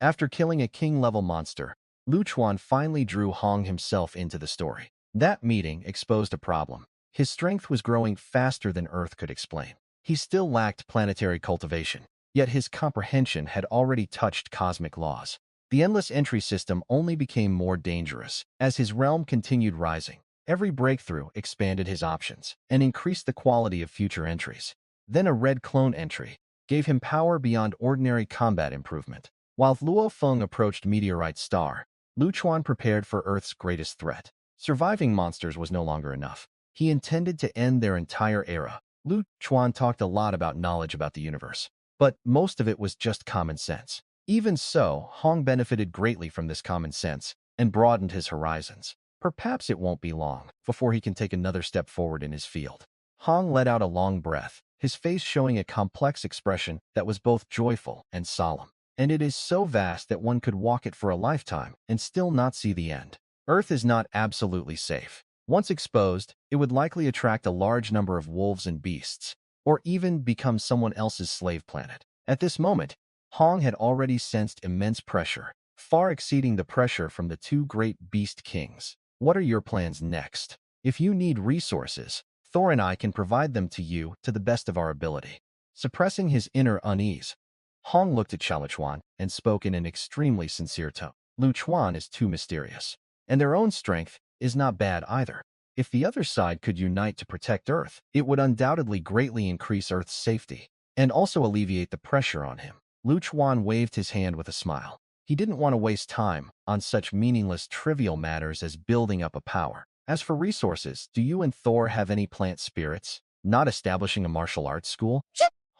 After killing a king-level monster, Lu Chuan finally drew Hong himself into the story. That meeting exposed a problem. His strength was growing faster than Earth could explain. He still lacked planetary cultivation, yet his comprehension had already touched cosmic laws. The endless entry system only became more dangerous as his realm continued rising. Every breakthrough expanded his options and increased the quality of future entries. Then a red clone entry gave him power beyond ordinary combat improvement. While Luo Feng approached Meteorite Star, Lu Chuan prepared for Earth's greatest threat. Surviving monsters was no longer enough. He intended to end their entire era. Lu Chuan talked a lot about knowledge about the universe, but most of it was just common sense. Even so, Hong benefited greatly from this common sense and broadened his horizons. Perhaps it won't be long before he can take another step forward in his field. Hong let out a long breath, his face showing a complex expression that was both joyful and solemn. And it is so vast that one could walk it for a lifetime and still not see the end. Earth is not absolutely safe. Once exposed, it would likely attract a large number of wolves and beasts, or even become someone else's slave planet. At this moment, Hong had already sensed immense pressure, far exceeding the pressure from the two great beast kings. What are your plans next? If you need resources, Thor and I can provide them to you to the best of our ability. Suppressing his inner unease, Hong looked at Chaluchuan and spoke in an extremely sincere tone. Lu Chuan is too mysterious, and their own strength is not bad either. If the other side could unite to protect Earth, it would undoubtedly greatly increase Earth's safety and also alleviate the pressure on him. Lu Chuan waved his hand with a smile. He didn't want to waste time on such meaningless, trivial matters as building up a power. As for resources, do you and Thor have any plant spirits? Not establishing a martial arts school?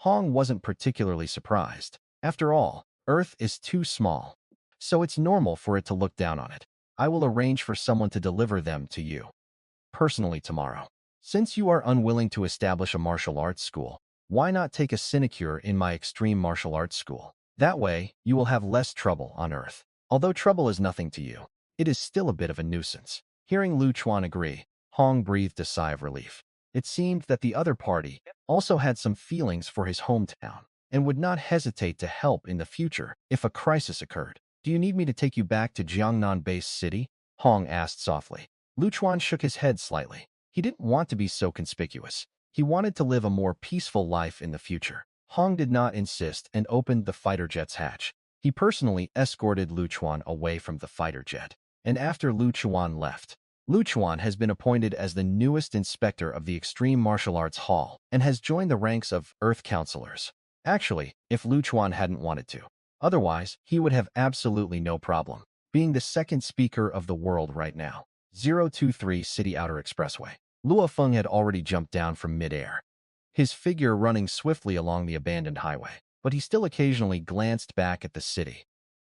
Hong wasn't particularly surprised. After all, Earth is too small, so it's normal for it to look down on it. I will arrange for someone to deliver them to you personally tomorrow. Since you are unwilling to establish a martial arts school, why not take a sinecure in my extreme martial arts school? That way, you will have less trouble on Earth. Although trouble is nothing to you, it is still a bit of a nuisance. Hearing Lu Chuan agree, Hong breathed a sigh of relief. It seemed that the other party also had some feelings for his hometown and would not hesitate to help in the future if a crisis occurred. Do you need me to take you back to Jiangnan Base City? Hong asked softly. Lu Chuan shook his head slightly. He didn't want to be so conspicuous. He wanted to live a more peaceful life in the future. Hong did not insist and opened the fighter jet's hatch. He personally escorted Lu Chuan away from the fighter jet. And after Lu Chuan left, Lu Chuan has been appointed as the newest inspector of the Extreme Martial Arts Hall and has joined the ranks of Earth Counselors. Actually, if Lu Chuan hadn't wanted to. Otherwise, he would have absolutely no problem being the second speaker of the world right now. 023 City Outer Expressway. Luo Feng had already jumped down from midair, his figure running swiftly along the abandoned highway. But he still occasionally glanced back at the city,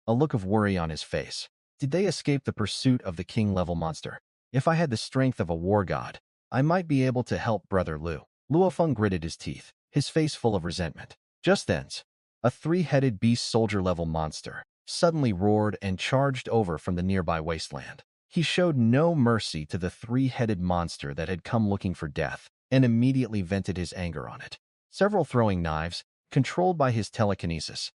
a look of worry on his face. Did they escape the pursuit of the king-level monster? If I had the strength of a war god, I might be able to help Brother Lu. Luo Feng gritted his teeth, his face full of resentment. Just then, a three-headed beast soldier-level monster suddenly roared and charged over from the nearby wasteland. He showed no mercy to the three-headed monster that had come looking for death and immediately vented his anger on it. Several throwing knives, controlled by his telekinesis,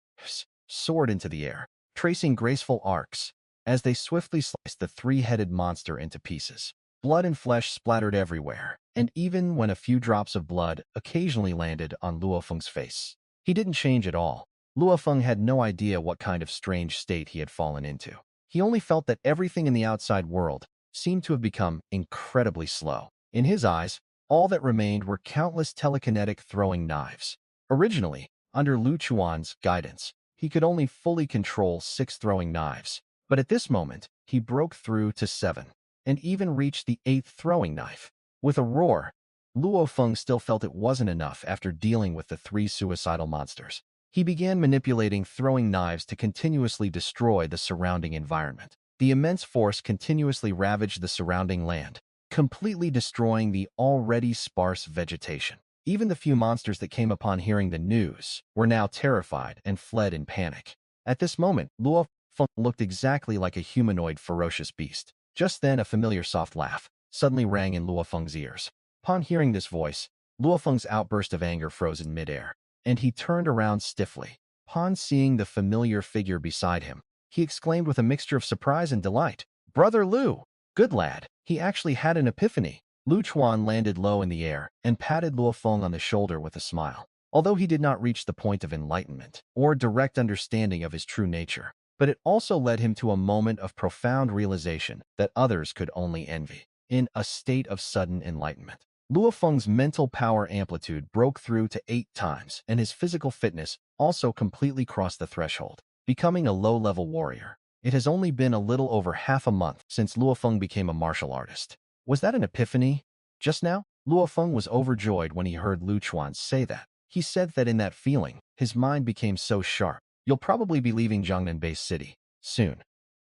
soared into the air, tracing graceful arcs as they swiftly sliced the three-headed monster into pieces. Blood and flesh splattered everywhere, and even when a few drops of blood occasionally landed on Luo Feng's face, he didn't change at all. Luo Feng had no idea what kind of strange state he had fallen into. He only felt that everything in the outside world seemed to have become incredibly slow. In his eyes, all that remained were countless telekinetic throwing knives. Originally, under Lu Chuan's guidance, he could only fully control 6 throwing knives, but at this moment, he broke through to 7, and even reached the 8th throwing knife. With a roar, Luo Feng still felt it wasn't enough after dealing with the 3 suicidal monsters. He began manipulating throwing knives to continuously destroy the surrounding environment. The immense force continuously ravaged the surrounding land, completely destroying the already sparse vegetation. Even the few monsters that came upon hearing the news were now terrified and fled in panic. At this moment, Luo Feng looked exactly like a humanoid ferocious beast. Just then, a familiar soft laugh suddenly rang in Luo Feng's ears. Upon hearing this voice, Luo Feng's outburst of anger froze in midair, and he turned around stiffly, Upon seeing the familiar figure beside him, he exclaimed with a mixture of surprise and delight, "Brother Lu! Good lad!" He actually had an epiphany. Lu Chuan landed low in the air and patted Luo Feng on the shoulder with a smile. Although he did not reach the point of enlightenment or direct understanding of his true nature, but it also led him to a moment of profound realization that others could only envy. In a state of sudden enlightenment, Luo Feng's mental power amplitude broke through to 8 times, and his physical fitness also completely crossed the threshold, becoming a low-level warrior. It has only been a little over half a month since Luo Feng became a martial artist. Was that an epiphany? Just now, Luo Feng was overjoyed when he heard Lu Chuan say that. He said that in that feeling, his mind became so sharp. You'll probably be leaving Jiangnan City soon.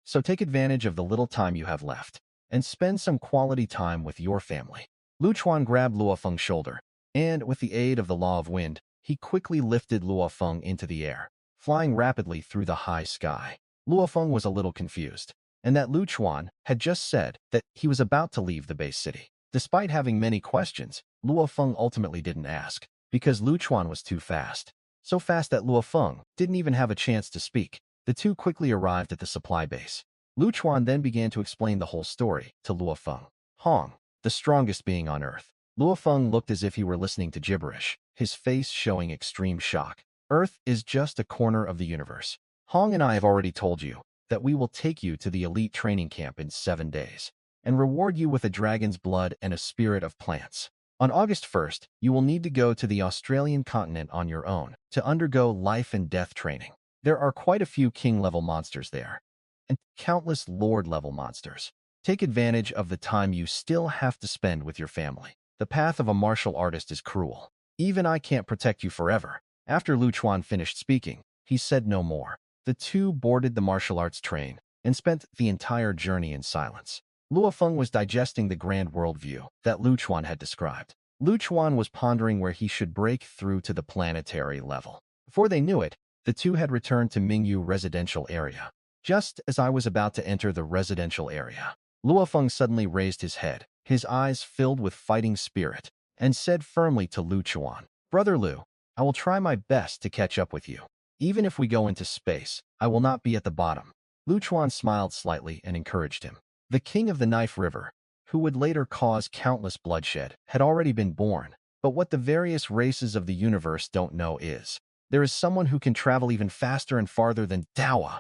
So take advantage of the little time you have left and spend some quality time with your family. Lu Chuan grabbed Luo Feng's shoulder, and with the aid of the law of wind, he quickly lifted Luo Feng into the air, flying rapidly through the high sky. Luo Feng was a little confused, and that Lu Chuan had just said that he was about to leave the base city. Despite having many questions, Luo Feng ultimately didn't ask, because Lu Chuan was too fast. So fast that Luo Feng didn't even have a chance to speak. The two quickly arrived at the supply base. Lu Chuan then began to explain the whole story to Luo Feng. Hong, the strongest being on Earth. Luo Feng looked as if he were listening to gibberish, his face showing extreme shock. Earth is just a corner of the universe. Hong and I have already told you that we will take you to the elite training camp in 7 days and reward you with a dragon's blood and a spirit of plants. On August 1st, you will need to go to the Australian continent on your own to undergo life and death training. There are quite a few king-level monsters there, and countless lord-level monsters. Take advantage of the time you still have to spend with your family. The path of a martial artist is cruel. Even I can't protect you forever. After Lu Chuan finished speaking, he said no more. The two boarded the martial arts train and spent the entire journey in silence. Luo Feng was digesting the grand worldview that Lu Chuan had described. Lu Chuan was pondering where he should break through to the planetary level. Before they knew it, the two had returned to Mingyu residential area. Just as I was about to enter the residential area, Luo Feng suddenly raised his head, his eyes filled with fighting spirit, and said firmly to Lu Chuan, "Brother Lu, I will try my best to catch up with you. Even if we go into space, I will not be at the bottom." Lu Chuan smiled slightly and encouraged him. The king of the Knife River, who would later cause countless bloodshed, had already been born. But what the various races of the universe don't know is, there is someone who can travel even faster and farther than Dawa.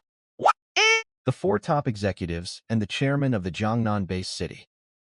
The 4 top executives and the chairman of the Jiangnan base city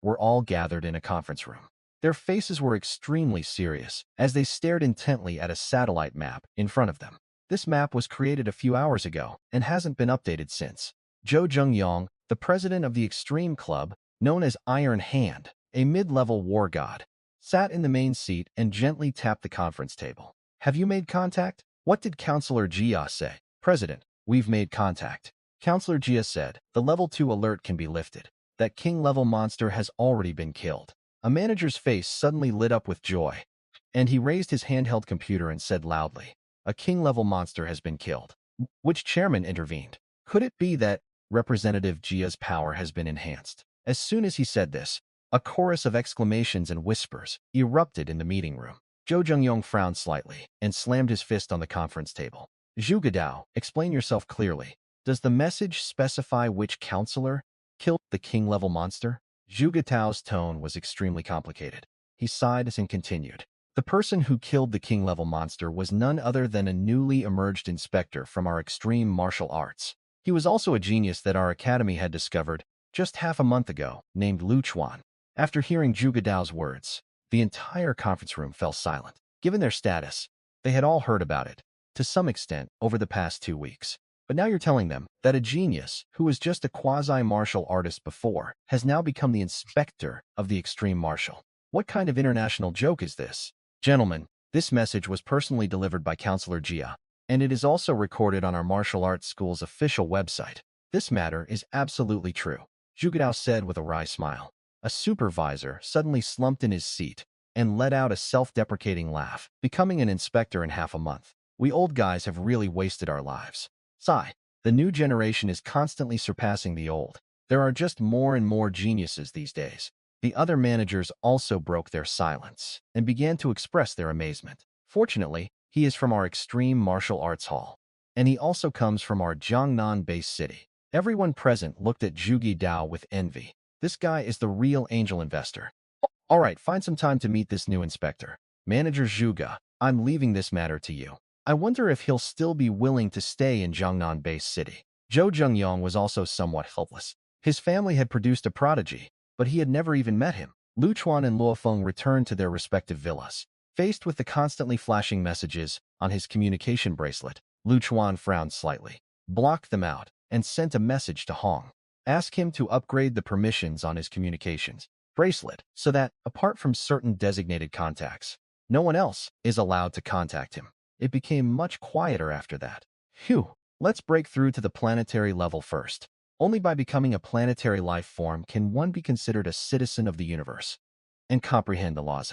were all gathered in a conference room. Their faces were extremely serious as they stared intently at a satellite map in front of them. This map was created a few hours ago and hasn't been updated since. Zhou Zhengyong, the president of the Extreme Club, known as Iron Hand, a mid-level war god, sat in the main seat and gently tapped the conference table. "Have you made contact?" "What did Counselor Jia say?" "President, we've made contact." Counselor Jia said, "The level 2 alert can be lifted. That king-level monster has already been killed." A manager's face suddenly lit up with joy, and he raised his handheld computer and said loudly, "A king-level monster has been killed." Which chairman intervened? Could it be that Representative Jia's power has been enhanced? As soon as he said this, a chorus of exclamations and whispers erupted in the meeting room. Zhou Zhengyong frowned slightly and slammed his fist on the conference table. "Zhu Gadao, explain yourself clearly. Does the message specify which counselor killed the king-level monster?" Zhu Gadao's tone was extremely complicated. He sighed and continued. "The person who killed the king-level monster was none other than a newly emerged inspector from our extreme martial arts. He was also a genius that our academy had discovered just half a month ago, named Lu Chuan." After hearing Zhu Gadao's words, the entire conference room fell silent. Given their status, they had all heard about it, to some extent, over the past 2 weeks. But now you're telling them that a genius, who was just a quasi-martial artist before, has now become the inspector of the extreme martial. What kind of international joke is this? Gentlemen, this message was personally delivered by Counselor Jia, and it is also recorded on our martial arts school's official website. This matter is absolutely true, Zhu Gadao said with a wry smile. A supervisor suddenly slumped in his seat and let out a self-deprecating laugh, becoming an inspector in half a month. We old guys have really wasted our lives. Sigh. The new generation is constantly surpassing the old. There are just more and more geniuses these days. The other managers also broke their silence and began to express their amazement. Fortunately, he is from our extreme martial arts hall. and he also comes from our Jiangnan base city. Everyone present looked at Zhuge Dao with envy. This guy is the real angel investor. All right, find some time to meet this new inspector. Manager Zhuge, I'm leaving this matter to you. I wonder if he'll still be willing to stay in Jiangnan base city. Zhou Zhengyong was also somewhat helpless. His family had produced a prodigy, but he had never even met him. Lu Chuan and Luo Feng returned to their respective villas. Faced with the constantly flashing messages on his communication bracelet, Lu Chuan frowned slightly, blocked them out, and sent a message to Hong. Ask him to upgrade the permissions on his communications bracelet so that, apart from certain designated contacts, no one else is allowed to contact him. It became much quieter after that. Phew, let's break through to the planetary level first. Only by becoming a planetary life form can one be considered a citizen of the universe and comprehend the laws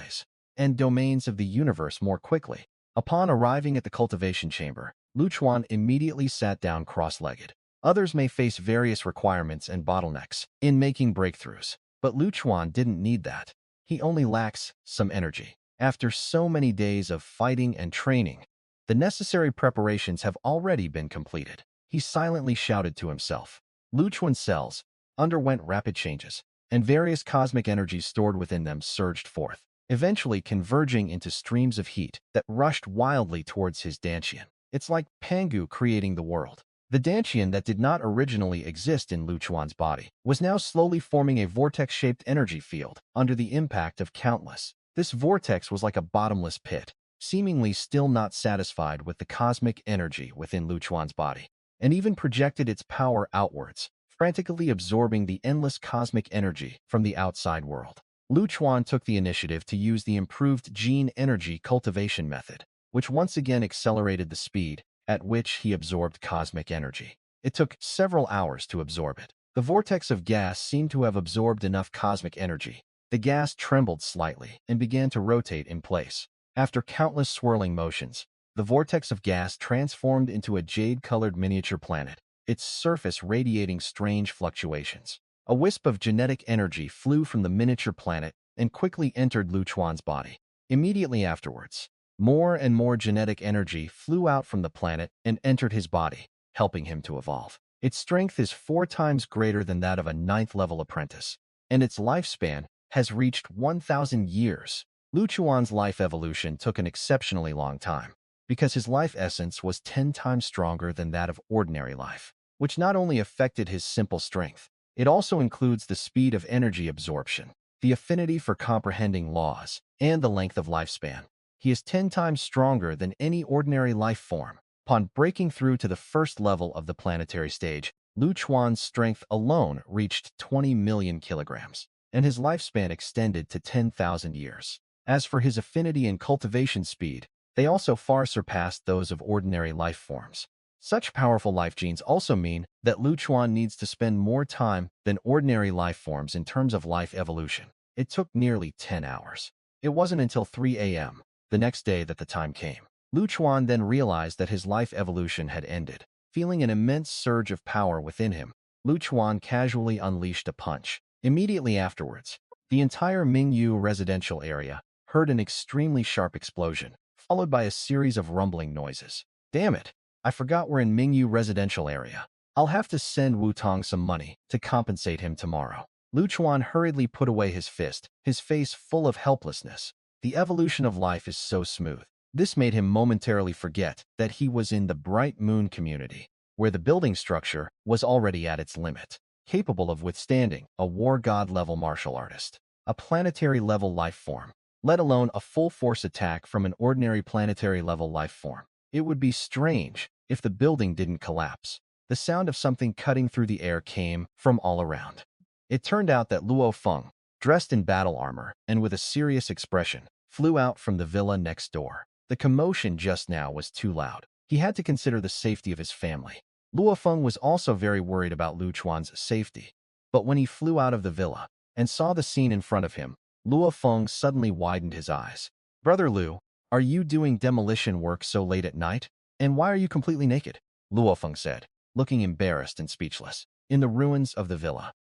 and domains of the universe more quickly. Upon arriving at the cultivation chamber, Lu Chuan immediately sat down cross-legged. Others may face various requirements and bottlenecks in making breakthroughs, but Lu Chuan didn't need that. He only lacks some energy. After so many days of fighting and training, the necessary preparations have already been completed. He silently shouted to himself. Lu Chuan's cells underwent rapid changes, and various cosmic energies stored within them surged forth, eventually converging into streams of heat that rushed wildly towards his Dantian. It's like Pangu creating the world. The Dantian that did not originally exist in Lu Chuan's body was now slowly forming a vortex-shaped energy field under the impact of countless. This vortex was like a bottomless pit, seemingly still not satisfied with the cosmic energy within Lu Chuan's body, and even projected its power outwards, frantically absorbing the endless cosmic energy from the outside world. Lu Chuan took the initiative to use the improved gene energy cultivation method, which once again accelerated the speed at which he absorbed cosmic energy. It took several hours to absorb it. The vortex of gas seemed to have absorbed enough cosmic energy. The gas trembled slightly and began to rotate in place. After countless swirling motions, the vortex of gas transformed into a jade-colored miniature planet, its surface radiating strange fluctuations. A wisp of genetic energy flew from the miniature planet and quickly entered Lu Chuan's body. Immediately afterwards, more and more genetic energy flew out from the planet and entered his body, helping him to evolve. Its strength is 4 times greater than that of a 9th-level apprentice, and its lifespan has reached 1,000 years. Lu Chuan's life evolution took an exceptionally long time, because his life essence was 10 times stronger than that of ordinary life, which not only affected his simple strength, it also includes the speed of energy absorption, the affinity for comprehending laws, and the length of lifespan. He is 10 times stronger than any ordinary life form. Upon breaking through to the first level of the planetary stage, Lu Chuan's strength alone reached 20 million kilograms, and his lifespan extended to 10,000 years. As for his affinity and cultivation speed, they also far surpassed those of ordinary life forms. Such powerful life genes also mean that Lu Chuan needs to spend more time than ordinary life forms in terms of life evolution. It took nearly 10 hours. It wasn't until 3 a.m. the next day that the time came. Lu Chuan then realized that his life evolution had ended. Feeling an immense surge of power within him, Lu Chuan casually unleashed a punch. Immediately afterwards, the entire Mingyu residential area heard an extremely sharp explosion, followed by a series of rumbling noises. Damn it, I forgot we're in Mingyu residential area. I'll have to send Wu Tong some money to compensate him tomorrow. Lu Chuan hurriedly put away his fist, his face full of helplessness. The evolution of life is so smooth. This made him momentarily forget that he was in the Bright Moon community, where the building structure was already at its limit, capable of withstanding a war god-level martial artist, a planetary-level life form, let alone a full-force attack from an ordinary planetary-level life form. It would be strange if the building didn't collapse. The sound of something cutting through the air came from all around. It turned out that Luo Feng, dressed in battle armor and with a serious expression, flew out from the villa next door. The commotion just now was too loud. He had to consider the safety of his family. Luo Feng was also very worried about Lu Chuan's safety. But when he flew out of the villa and saw the scene in front of him, Luo Feng suddenly widened his eyes. "Brother Lu, are you doing demolition work so late at night? And why are you completely naked?" Luo Feng said, looking embarrassed and speechless. In the ruins of the villa,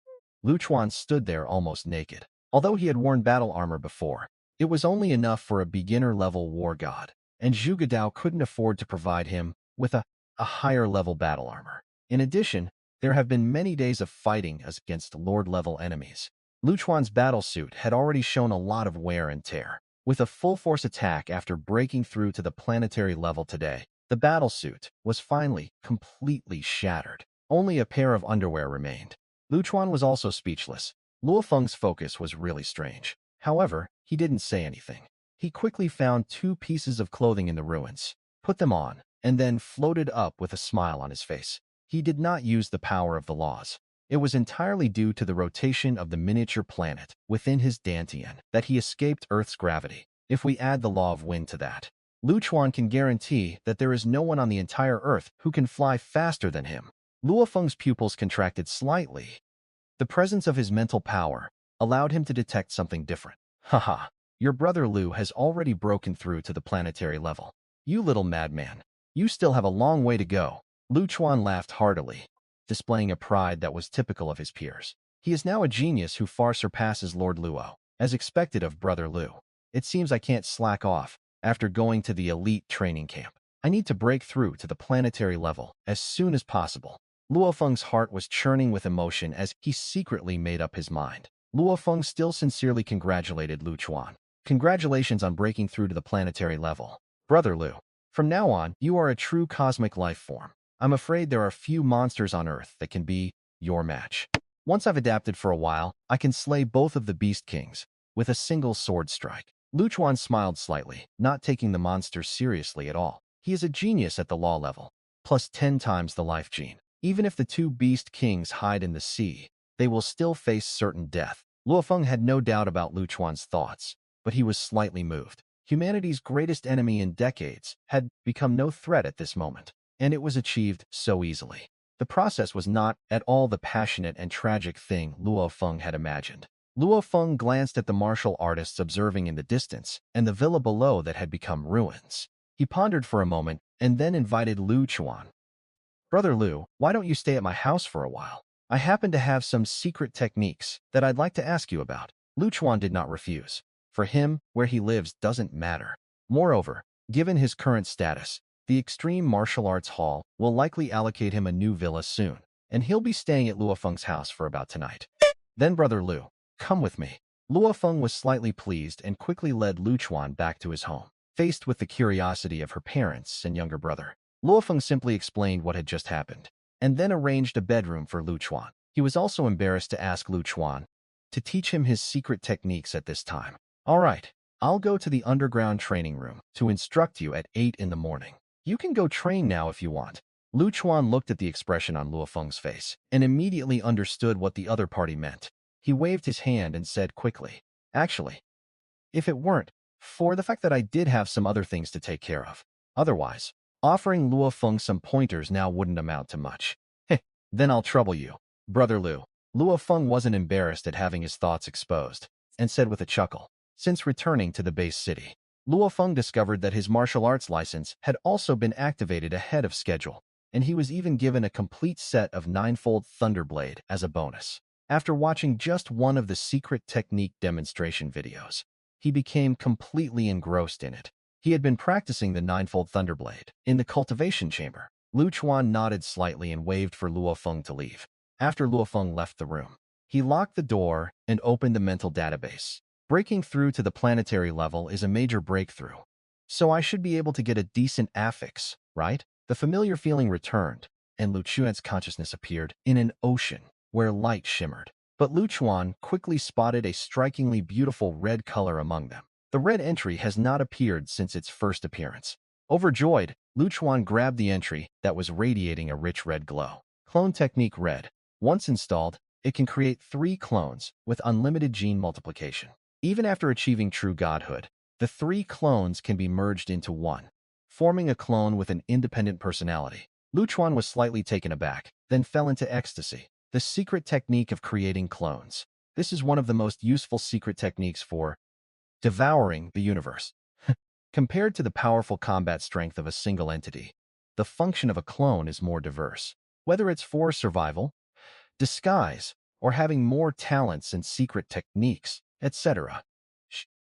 Lu Chuan stood there almost naked. Although he had worn battle armor before, it was only enough for a beginner-level war god, and Zhuge Dao couldn't afford to provide him with a a higher-level battle armor. In addition, there have been many days of fighting against Lord-level enemies. Luchuan's battlesuit had already shown a lot of wear and tear. With a full-force attack after breaking through to the planetary level today, the battlesuit was finally completely shattered. Only a pair of underwear remained. Luchuan was also speechless. Luofeng's focus was really strange. However, he didn't say anything. He quickly found 2 pieces of clothing in the ruins, put them on, and then floated up with a smile on his face. He did not use the power of the laws. It was entirely due to the rotation of the miniature planet within his Dantian that he escaped Earth's gravity. If we add the law of wind to that, Luchuan can guarantee that there is no one on the entire Earth who can fly faster than him. Luofeng's pupils contracted slightly. The presence of his mental power allowed him to detect something different. Haha, your brother Lu has already broken through to the planetary level. You little madman. You still have a long way to go. Luchuan laughed heartily, displaying a pride that was typical of his peers. He is now a genius who far surpasses Lord Luo, as expected of brother Lu. It seems I can't slack off after going to the elite training camp. I need to break through to the planetary level as soon as possible. Luofeng's heart was churning with emotion as he secretly made up his mind. Luofeng still sincerely congratulated Luchuan. Congratulations on breaking through to the planetary level. Brother Lu, from now on, you are a true cosmic life form. I'm afraid there are few monsters on Earth that can be your match. Once I've adapted for a while, I can slay both of the Beast Kings with a single sword strike. Luchuan smiled slightly, not taking the monsters seriously at all. He is a genius at the law level, plus 10 times the life gene. Even if the 2 Beast Kings hide in the sea, they will still face certain death. Luofeng had no doubt about Luchuan's thoughts, but he was slightly moved. Humanity's greatest enemy in decades had become no threat at this moment, and it was achieved so easily. The process was not at all the passionate and tragic thing Luofeng had imagined. Luofeng glanced at the martial artists observing in the distance and the villa below that had become ruins. He pondered for a moment and then invited Luchuan. Brother Lu, why don't you stay at my house for a while? I happen to have some secret techniques that I'd like to ask you about. Luchuan did not refuse. For him, where he lives doesn't matter. Moreover, given his current status, the Extreme Martial Arts Hall will likely allocate him a new villa soon, and he'll be staying at Luofeng's house for about tonight. Then Brother Lu, come with me. Luofeng was slightly pleased and quickly led Luchuan back to his home. Faced with the curiosity of her parents and younger brother, Luofeng simply explained what had just happened, and then arranged a bedroom for Luchuan. He was also embarrassed to ask Luchuan to teach him his secret techniques at this time. All right, I'll go to the underground training room to instruct you at 8 in the morning. You can go train now if you want. Luchuan looked at the expression on Luofeng's face and immediately understood what the other party meant. He waved his hand and said quickly, actually, if it weren't for the fact that I did have some other things to take care of. Otherwise, offering Luofeng some pointers now wouldn't amount to much. Heh, then I'll trouble you. Brother Lu. Luofeng wasn't embarrassed at having his thoughts exposed, and said with a chuckle, since returning to the base city, Luofeng discovered that his martial arts license had also been activated ahead of schedule, and he was even given a complete set of 9-fold Thunderblade as a bonus. After watching just one of the secret technique demonstration videos, he became completely engrossed in it. He had been practicing the 9-fold Thunderblade in the cultivation chamber. Luchuan nodded slightly and waved for Luofeng to leave. After Luofeng left the room, he locked the door and opened the mental database. Breaking through to the planetary level is a major breakthrough, so I should be able to get a decent affix, right? The familiar feeling returned, and Luchuan's consciousness appeared in an ocean where light shimmered. But Luchuan quickly spotted a strikingly beautiful red color among them. The red entry has not appeared since its first appearance. Overjoyed, Luchuan grabbed the entry that was radiating a rich red glow. Clone Technique Red. Once installed, it can create 3 clones with unlimited gene multiplication. Even after achieving true godhood, the 3 clones can be merged into one, forming a clone with an independent personality. Luchuan was slightly taken aback, then fell into ecstasy. The secret technique of creating clones. This is one of the most useful secret techniques for devouring the universe. Compared to the powerful combat strength of a single entity, the function of a clone is more diverse. Whether it's for survival, disguise, or having more talents and secret techniques, etc.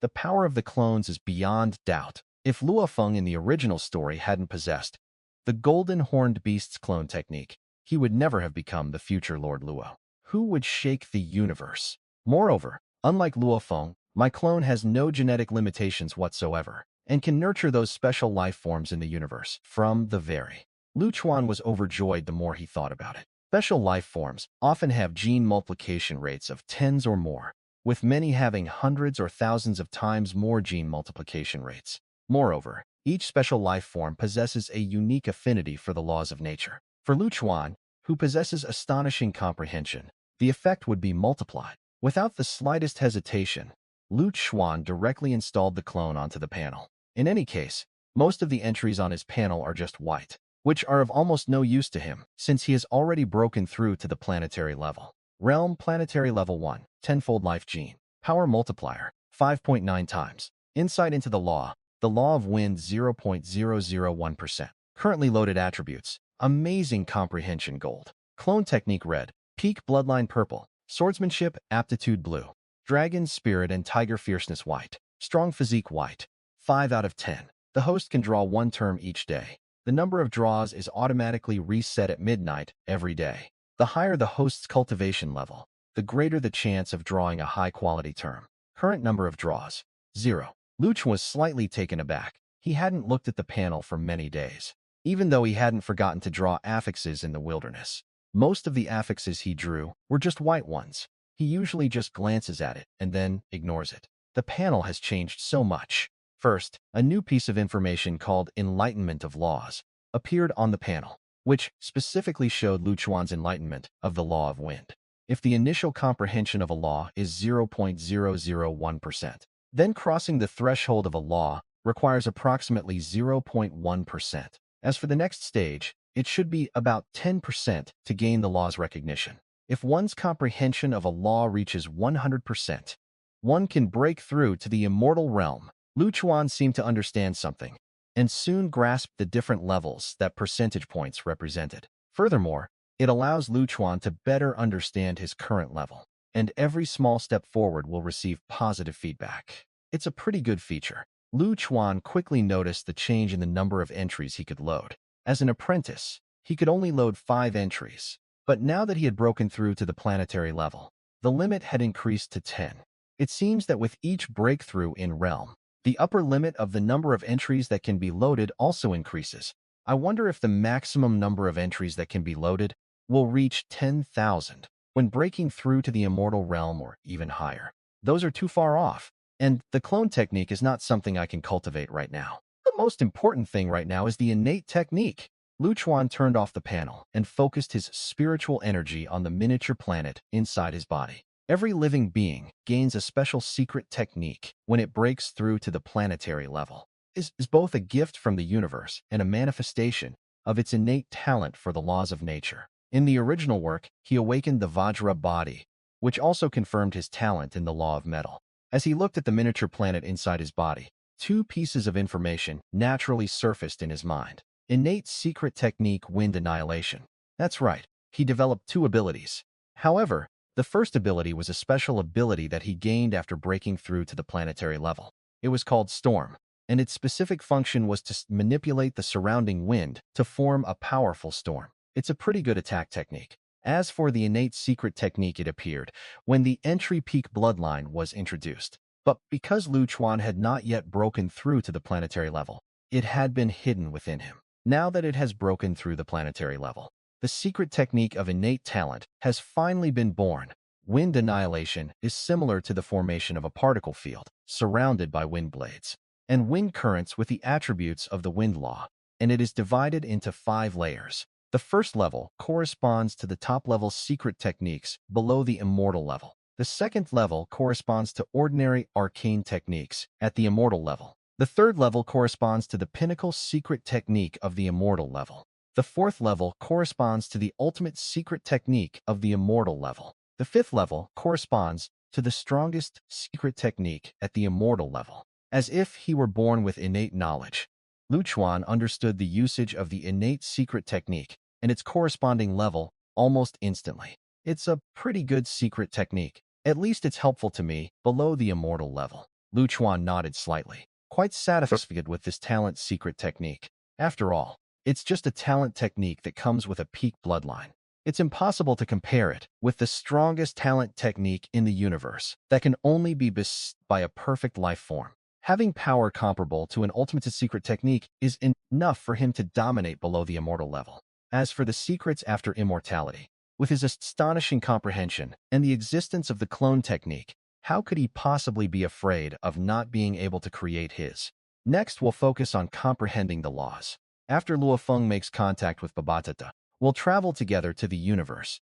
The power of the clones is beyond doubt. If Luofeng in the original story hadn't possessed The golden horned beast's clone technique, he would never have become the future Lord Luo, who would shake the universe. Moreover, unlike Luo Feng, my clone has no genetic limitations whatsoever and can nurture those special life forms in the universe from the very. Lu Chuan was overjoyed the more he thought about it. Special life forms often have gene multiplication rates of tens or more, with many having hundreds or thousands of times more gene multiplication rates. Moreover, each special life form possesses a unique affinity for the laws of nature. For Lu Chuan, who possesses astonishing comprehension, the effect would be multiplied. Without the slightest hesitation, Lu Chuan directly installed the clone onto the panel. In any case, most of the entries on his panel are just white, which are of almost no use to him, since he has already broken through to the planetary level. Realm Planetary Level 1, Tenfold Life Gene. Power Multiplier, 5.9 times. Insight into the Law of Wind, 0.001%. Currently loaded attributes, Amazing Comprehension Gold. Clone Technique Red, Peak Bloodline Purple, Swordsmanship Aptitude Blue, Dragon Spirit and Tiger Fierceness White, Strong Physique White, 5 out of 10. The host can draw one term each day. The number of draws is automatically reset at midnight every day. The higher the host's cultivation level, the greater the chance of drawing a high-quality term. Current number of draws, 0. Luch was slightly taken aback. He hadn't looked at the panel for many days, even though he hadn't forgotten to draw affixes in the wilderness. Most of the affixes he drew were just white ones. He usually just glances at it and then ignores it. The panel has changed so much. First, a new piece of information called Enlightenment of Laws appeared on the panel, which specifically showed Lu Chuan's enlightenment of the Law of Wind. If the initial comprehension of a law is 0.001%, then crossing the threshold of a law requires approximately 0.1%. As for the next stage, it should be about 10% to gain the law's recognition. If one's comprehension of a law reaches 100%, one can break through to the immortal realm. Lu Chuan seemed to understand something, and soon grasped the different levels that percentage points represented. Furthermore, it allows Lu Chuan to better understand his current level, and every small step forward will receive positive feedback. It's a pretty good feature. Lu Chuan quickly noticed the change in the number of entries he could load. As an apprentice, he could only load 5 entries, but now that he had broken through to the planetary level, the limit had increased to 10. It seems that with each breakthrough in Realm, the upper limit of the number of entries that can be loaded also increases. I wonder if the maximum number of entries that can be loaded will reach 10,000 when breaking through to the immortal realm or even higher. Those are too far off, and the clone technique is not something I can cultivate right now. The most important thing right now is the innate technique. Lu Chuan turned off the panel and focused his spiritual energy on the miniature planet inside his body. Every living being gains a special secret technique when it breaks through to the planetary level. It is both a gift from the universe and a manifestation of its innate talent for the laws of nature. In the original work, he awakened the Vajra body, which also confirmed his talent in the law of metal. As he looked at the miniature planet inside his body, 2 pieces of information naturally surfaced in his mind. Innate secret technique Wind Annihilation. That's right, he developed 2 abilities. However, the first ability was a special ability that he gained after breaking through to the planetary level. It was called Storm, and its specific function was to manipulate the surrounding wind to form a powerful storm. It's a pretty good attack technique. As for the innate secret technique, it appeared when the entry peak bloodline was introduced. But because Lu Chuan had not yet broken through to the planetary level, it had been hidden within him. Now that it has broken through the planetary level, the secret technique of innate talent has finally been born. Wind Annihilation is similar to the formation of a particle field surrounded by wind blades and wind currents with the attributes of the wind law, and it is divided into 5 layers. The first level corresponds to the top-level secret techniques below the immortal level. The second level corresponds to ordinary arcane techniques at the immortal level. The third level corresponds to the pinnacle secret technique of the immortal level. The fourth level corresponds to the ultimate secret technique of the immortal level. The fifth level corresponds to the strongest secret technique at the immortal level. As if he were born with innate knowledge, Lu Chuan understood the usage of the innate secret technique and its corresponding level almost instantly. It's a pretty good secret technique. At least it's helpful to me below the immortal level. Lu Chuan nodded slightly, quite satisfied with this talent secret technique. After all, It's just a talent technique that comes with a peak bloodline. It's impossible to compare it with the strongest talent technique in the universe that can only be bestowed by a perfect life form. Having power comparable to an ultimate secret technique is enough for him to dominate below the immortal level. As for the secrets after immortality, with his astonishing comprehension and the existence of the clone technique, how could he possibly be afraid of not being able to create his? Next, we'll focus on comprehending the laws. After Luo Feng makes contact with Babatata, we'll travel together to the universe,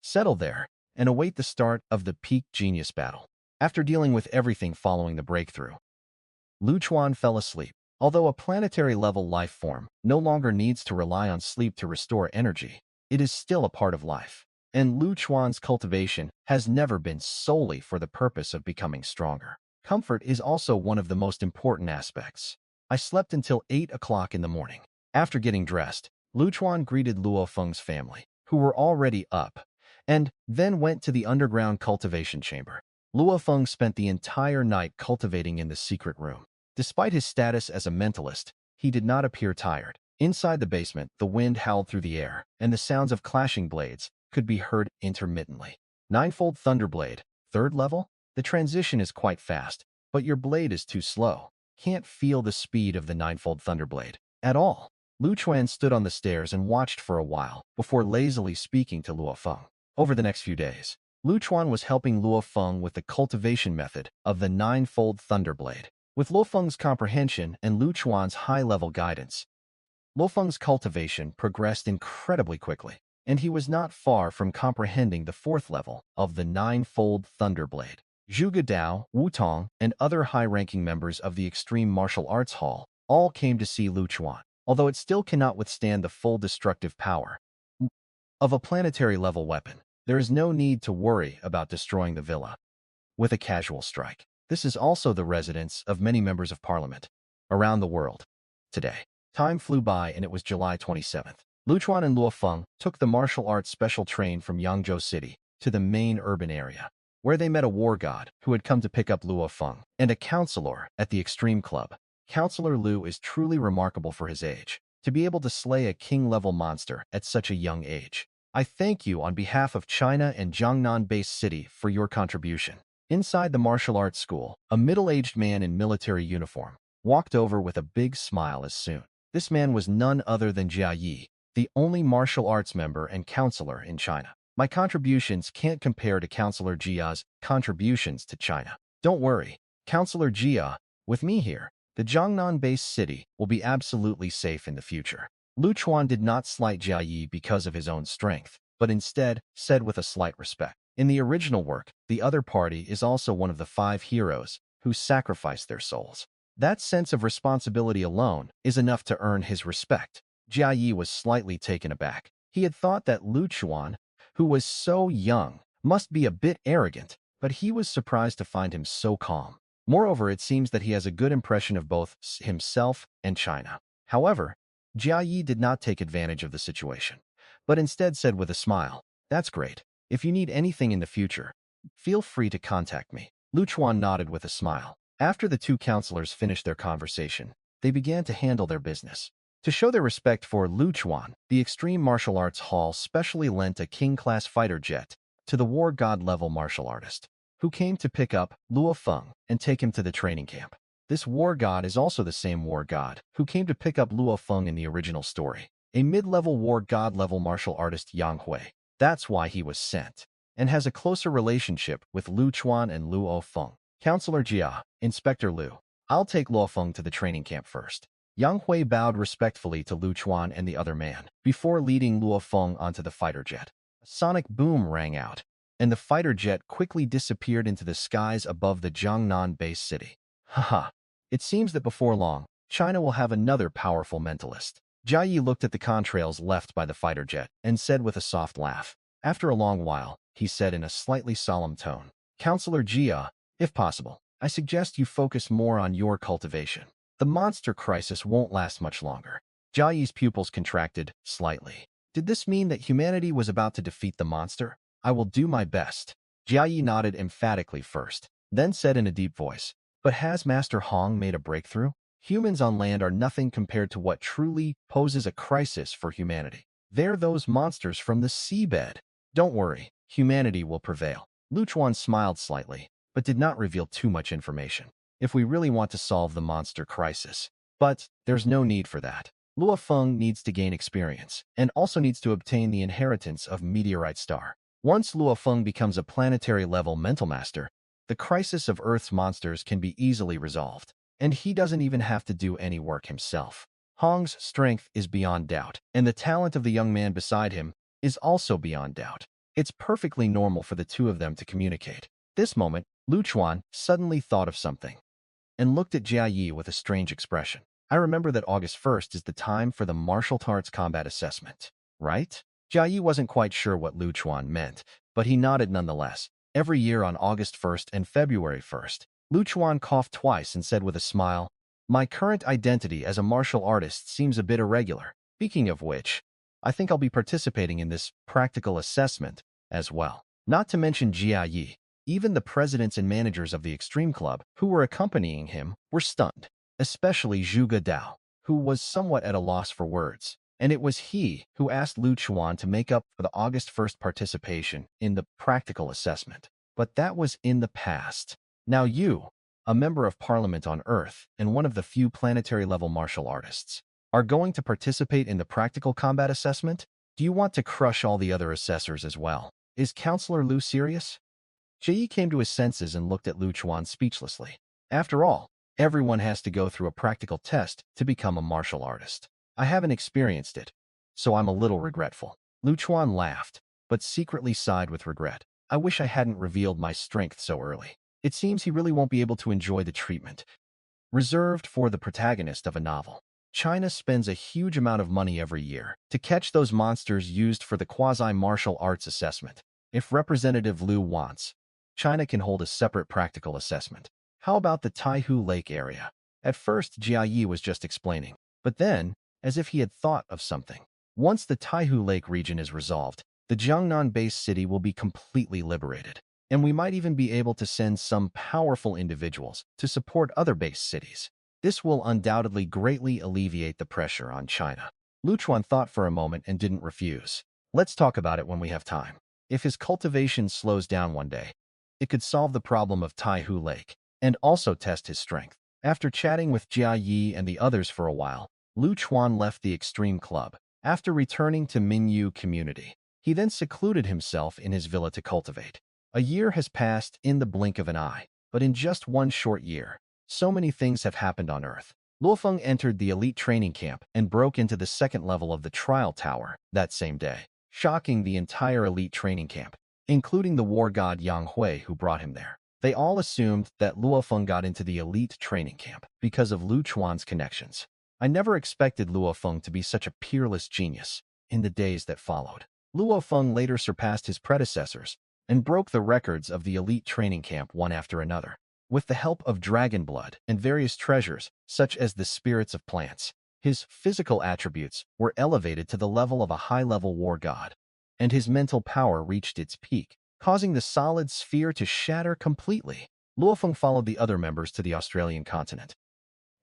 settle there, and await the start of the peak genius battle. After dealing with everything following the breakthrough, Lu Chuan fell asleep. Although a planetary-level life form no longer needs to rely on sleep to restore energy, it is still a part of life. And Lu Chuan's cultivation has never been solely for the purpose of becoming stronger. Comfort is also one of the most important aspects. I slept until 8 o'clock in the morning. After getting dressed, Lu Chuan greeted Luo Feng's family, who were already up, and then went to the underground cultivation chamber. Luo Feng spent the entire night cultivating in the secret room. Despite his status as a mentalist, he did not appear tired. Inside the basement, the wind howled through the air, and the sounds of clashing blades could be heard intermittently. Ninefold Thunderblade, 3rd level? The transition is quite fast, but your blade is too slow. Can't feel the speed of the Ninefold Thunderblade at all. Lu Chuan stood on the stairs and watched for a while before lazily speaking to Luo Feng. Over the next few days, Lu Chuan was helping Luo Feng with the cultivation method of the Ninefold Thunderblade. With Luo Feng's comprehension and Lu Chuan's high-level guidance, Luo Feng's cultivation progressed incredibly quickly, and he was not far from comprehending the 4th level of the Ninefold Thunderblade. Zhuge Dao, Wu Tong, and other high-ranking members of the Extreme Martial Arts Hall all came to see Lu Chuan. Although it still cannot withstand the full destructive power of a planetary-level weapon, there is no need to worry about destroying the villa with a casual strike. This is also the residence of many members of parliament around the world. Today, time flew by and it was July 27th. Lu Chuan and Luo Feng took the martial arts special train from Yangzhou City to the main urban area, where they met a war god who had come to pick up Luo Feng and a counselor at the Extreme Club. Counselor Lu is truly remarkable for his age, to be able to slay a king-level monster at such a young age. I thank you on behalf of China and Jiangnan-based city for your contribution. Inside the martial arts school, a middle-aged man in military uniform walked over with a big smile as soon. This man was none other than Jia Yi, the only martial arts member and counselor in China. My contributions can't compare to Counselor Jia's contributions to China. Don't worry, Counselor Jia, with me here, the Jiangnan-based city will be absolutely safe in the future. Lu Chuan did not slight Jia Yi because of his own strength, but instead said with a slight respect. In the original work, the other party is also one of the 5 heroes who sacrificed their souls. That sense of responsibility alone is enough to earn his respect. Jia Yi was slightly taken aback. He had thought that Lu Chuan, who was so young, must be a bit arrogant, but he was surprised to find him so calm. Moreover, it seems that he has a good impression of both himself and China. However, Jia Yi did not take advantage of the situation, but instead said with a smile, "That's great. If you need anything in the future, feel free to contact me." Lu Chuan nodded with a smile. After the 2 counselors finished their conversation, they began to handle their business. To show their respect for Lu Chuan, the Extreme Martial Arts Hall specially lent a king-class fighter jet to the war god-level martial artist, who came to pick up Luo Feng and take him to the training camp. This war god is also the same war god who came to pick up Luo Feng in the original story, a mid-level war god-level martial artist Yang Hui. That's why he was sent, and has a closer relationship with Lu Chuan and Luo Feng. Counselor Jia, Inspector Lu, I'll take Luo Feng to the training camp first. Yang Hui bowed respectfully to Lu Chuan and the other man, before leading Luo Feng onto the fighter jet. A sonic boom rang out, and the fighter jet quickly disappeared into the skies above the Jiangnan-based city. Haha, it seems that before long, China will have another powerful mentalist. Jia Yi looked at the contrails left by the fighter jet and said with a soft laugh. After a long while, he said in a slightly solemn tone, "Counselor Jia, if possible, I suggest you focus more on your cultivation. The monster crisis won't last much longer." Jia Yi's pupils contracted slightly. Did this mean that humanity was about to defeat the monster? "I will do my best." Jia Yi nodded emphatically first, then said in a deep voice, "But has Master Hong made a breakthrough?" Humans on land are nothing compared to what truly poses a crisis for humanity. They're those monsters from the seabed. Don't worry, humanity will prevail. Lu Chuan smiled slightly, but did not reveal too much information. If we really want to solve the monster crisis. But there's no need for that. Luo Feng needs to gain experience, and also needs to obtain the inheritance of Meteorite Star. Once Luo Feng becomes a planetary-level mental master, the crisis of Earth's monsters can be easily resolved, and he doesn't even have to do any work himself. Hong's strength is beyond doubt, and the talent of the young man beside him is also beyond doubt. It's perfectly normal for the two of them to communicate. This moment, Lu Chuan suddenly thought of something and looked at Jia Yi with a strange expression. I remember that August 1st is the time for the martial arts combat assessment, right? Jia Yi wasn't quite sure what Lu Chuan meant, but he nodded nonetheless. Every year on August 1st and February 1st, Lu Chuan coughed twice and said with a smile, "My current identity as a martial artist seems a bit irregular. Speaking of which, I think I'll be participating in this practical assessment as well." Not to mention Jia Yi, even the presidents and managers of the Extreme Club who were accompanying him were stunned, especially Zhuge Dao, who was somewhat at a loss for words. And it was he who asked Lu Chuan to make up for the August 1st participation in the practical assessment. But that was in the past. Now you, a member of parliament on Earth and one of the few planetary-level martial artists, are going to participate in the practical combat assessment? Do you want to crush all the other assessors as well? Is Counselor Lu serious? Jie Yi came to his senses and looked at Lu Chuan speechlessly. After all, everyone has to go through a practical test to become a martial artist. I haven't experienced it, so I'm a little regretful. Lu Chuan laughed, but secretly sighed with regret. I wish I hadn't revealed my strength so early. It seems he really won't be able to enjoy the treatment reserved for the protagonist of a novel. China spends a huge amount of money every year to catch those monsters used for the quasi-martial arts assessment. If Representative Liu wants, China can hold a separate practical assessment. How about the Taihu Lake area? At first, Jia Yi was just explaining, but then, as if he had thought of something. Once the Taihu Lake region is resolved, the Jiangnan base city will be completely liberated, and we might even be able to send some powerful individuals to support other base cities. This will undoubtedly greatly alleviate the pressure on China. Lu Chuan thought for a moment and didn't refuse. Let's talk about it when we have time. If his cultivation slows down one day, it could solve the problem of Taihu Lake and also test his strength. After chatting with Jia Yi and the others for a while, Lu Chuan left the Extreme Club. After returning to Minyu community, he then secluded himself in his villa to cultivate. A year has passed in the blink of an eye, but in just one short year, so many things have happened on Earth. Luofeng entered the elite training camp and broke into the second level of the trial tower that same day, shocking the entire elite training camp, including the war god Yang Hui who brought him there. They all assumed that Luofeng got into the elite training camp because of Lu Chuan's connections. I never expected Luofeng to be such a peerless genius in the days that followed. Luofeng later surpassed his predecessors and broke the records of the elite training camp one after another. With the help of dragon blood and various treasures, such as the spirits of plants, his physical attributes were elevated to the level of a high-level war god, and his mental power reached its peak, causing the solid sphere to shatter completely. Luofeng followed the other members to the Australian continent,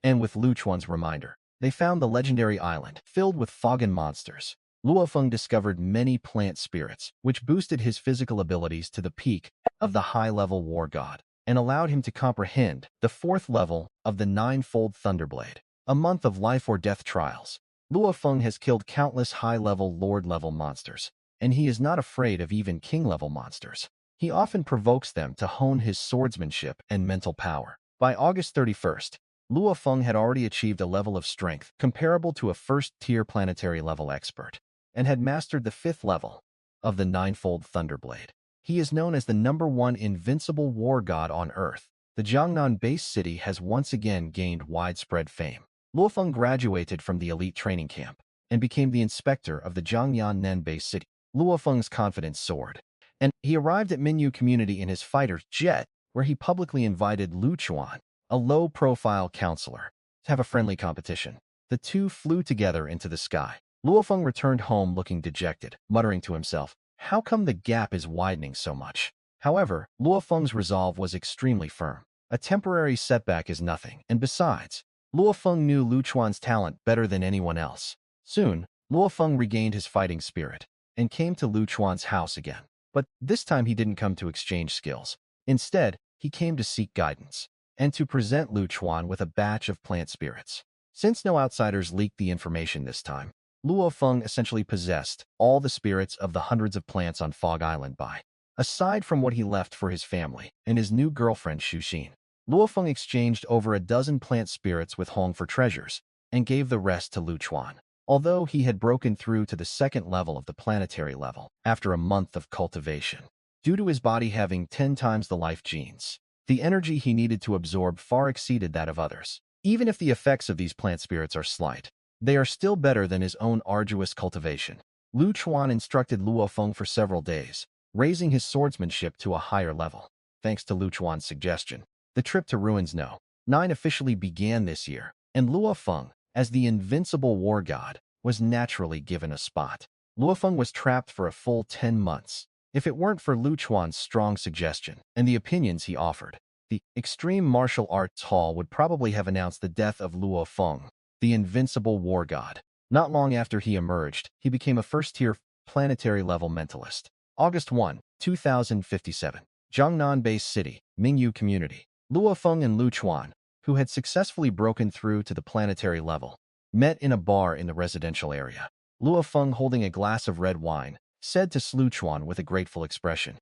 and with Lu Chuan's reminder, they found the legendary island filled with Fogan monsters. Luofeng discovered many plant spirits, which boosted his physical abilities to the peak of the high-level war god, and allowed him to comprehend the fourth level of the ninefold Thunderblade. A month of life-or-death trials. Luofeng has killed countless high-level Lord-level monsters, and he is not afraid of even king-level monsters. He often provokes them to hone his swordsmanship and mental power. By August 31st, Luofeng had already achieved a level of strength comparable to a first-tier planetary-level expert, and had mastered the fifth level of the ninefold Thunderblade. He is known as the #1 invincible war god on Earth. The Jiangnan base city has once again gained widespread fame. Luofeng graduated from the elite training camp and became the inspector of the Jiangnan base city. Luofeng's confidence soared, and he arrived at Minyu community in his fighter jet, where he publicly invited Lu Chuan, a low-profile counselor, to have a friendly competition. The two flew together into the sky. Luofeng returned home looking dejected, muttering to himself, "How come the gap is widening so much?" However, Luofeng's resolve was extremely firm. A temporary setback is nothing, and besides, Luo Feng knew Lu Chuan's talent better than anyone else. Soon, Luo Feng regained his fighting spirit and came to Lu Chuan's house again. But this time he didn't come to exchange skills. Instead, he came to seek guidance and to present Lu Chuan with a batch of plant spirits. Since no outsiders leaked the information this time, Luo Feng essentially possessed all the spirits of the hundreds of plants on Fog Island Bai. Aside from what he left for his family and his new girlfriend Xu Xin, Luo Feng exchanged over a dozen plant spirits with Hong for treasures and gave the rest to Lu Chuan. Although he had broken through to the second level of the planetary level after a month of cultivation, due to his body having 10 times the life genes, the energy he needed to absorb far exceeded that of others. Even if the effects of these plant spirits are slight, they are still better than his own arduous cultivation. Lu Chuan instructed Luo Feng for several days, raising his swordsmanship to a higher level. Thanks to Lu Chuan's suggestion, the trip to Ruins No. 9 officially began this year, and Luo Feng, as the invincible war god, was naturally given a spot. Luo Feng was trapped for a full 10 months. If it weren't for Lu Chuan's strong suggestion and the opinions he offered, the Extreme Martial Arts Hall would probably have announced the death of Luo Feng, the invincible war god. Not long after he emerged, he became a first-tier planetary-level mentalist. August 1, 2057. Jiangnan Base City, Mingyu Community. Luo Feng and Lu Chuan, who had successfully broken through to the planetary level, met in a bar in the residential area. Luo Feng, holding a glass of red wine, said to Lu Chuan with a grateful expression,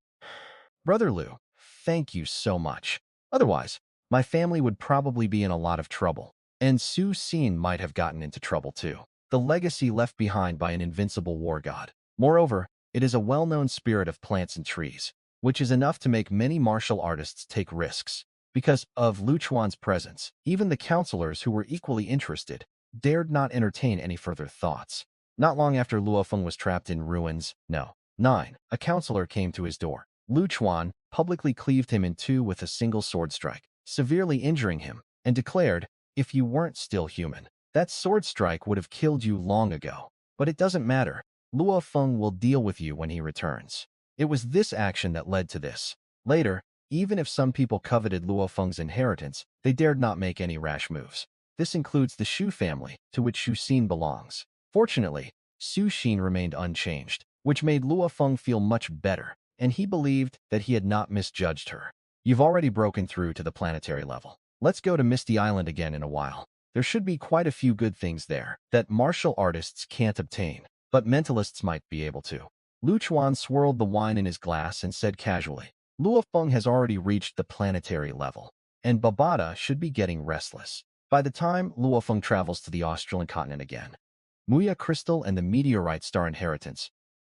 "Brother Lu, thank you so much. Otherwise, my family would probably be in a lot of trouble, and Xu Xin might have gotten into trouble too. The legacy left behind by an invincible war god. Moreover, it is a well-known spirit of plants and trees, which is enough to make many martial artists take risks. Because of Lu Chuan's presence, even the counselors who were equally interested dared not entertain any further thoughts." Not long after Luo Feng was trapped in Ruins No. 9, a counselor came to his door. Lu Chuan publicly cleaved him in two with a single sword strike, severely injuring him, and declared, "If you weren't still human, that sword strike would have killed you long ago. But it doesn't matter. Luo Feng will deal with you when he returns." It was this action that led to this. Later, even if some people coveted Luo Feng's inheritance, they dared not make any rash moves. This includes the Xu family, to which Xu Xin belongs. Fortunately, Xu Xin remained unchanged, which made Luo Feng feel much better, and he believed that he had not misjudged her. "You've already broken through to the planetary level. Let's go to Misty Island again in a while. There should be quite a few good things there that martial artists can't obtain, but mentalists might be able to." Lu Chuan swirled the wine in his glass and said casually, "Luo Feng has already reached the planetary level, and Babada should be getting restless. By the time Luo Feng travels to the Australian continent again, Muya Crystal and the Meteorite Star inheritance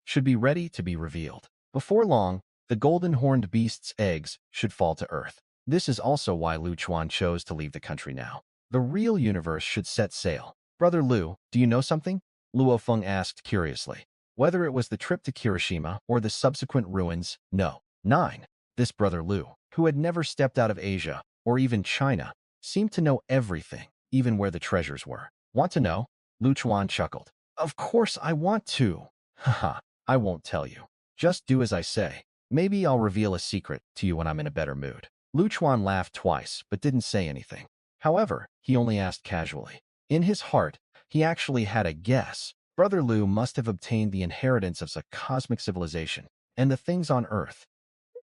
should be ready to be revealed. Before long, the golden-horned beast's eggs should fall to Earth. This is also why Lu Chuan chose to leave the country now. The real universe should set sail." "Brother Lu, do you know something?" Luo Feng asked curiously. Whether it was the trip to Kirishima or the subsequent Ruins No. 9, this Brother Lu, who had never stepped out of Asia or even China, seemed to know everything, even where the treasures were. "Want to know?" Lu Chuan chuckled. "Of course I want to. Haha, I won't tell you. Just do as I say. Maybe I'll reveal a secret to you when I'm in a better mood." Lu Chuan laughed twice, but didn't say anything. However, he only asked casually. In his heart, he actually had a guess. Brother Lu must have obtained the inheritance of a cosmic civilization, and the things on Earth.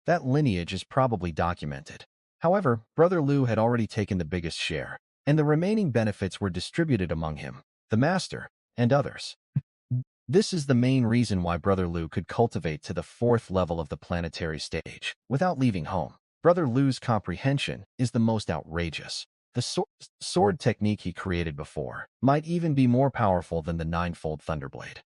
That lineage is probably documented. However, Brother Lu had already taken the biggest share, and the remaining benefits were distributed among him, the master, and others. This is the main reason why Brother Lu could cultivate to the 4th level of the planetary stage without leaving home. Brother Lu's comprehension is the most outrageous. The sword technique he created before might even be more powerful than the ninefold Thunderblade.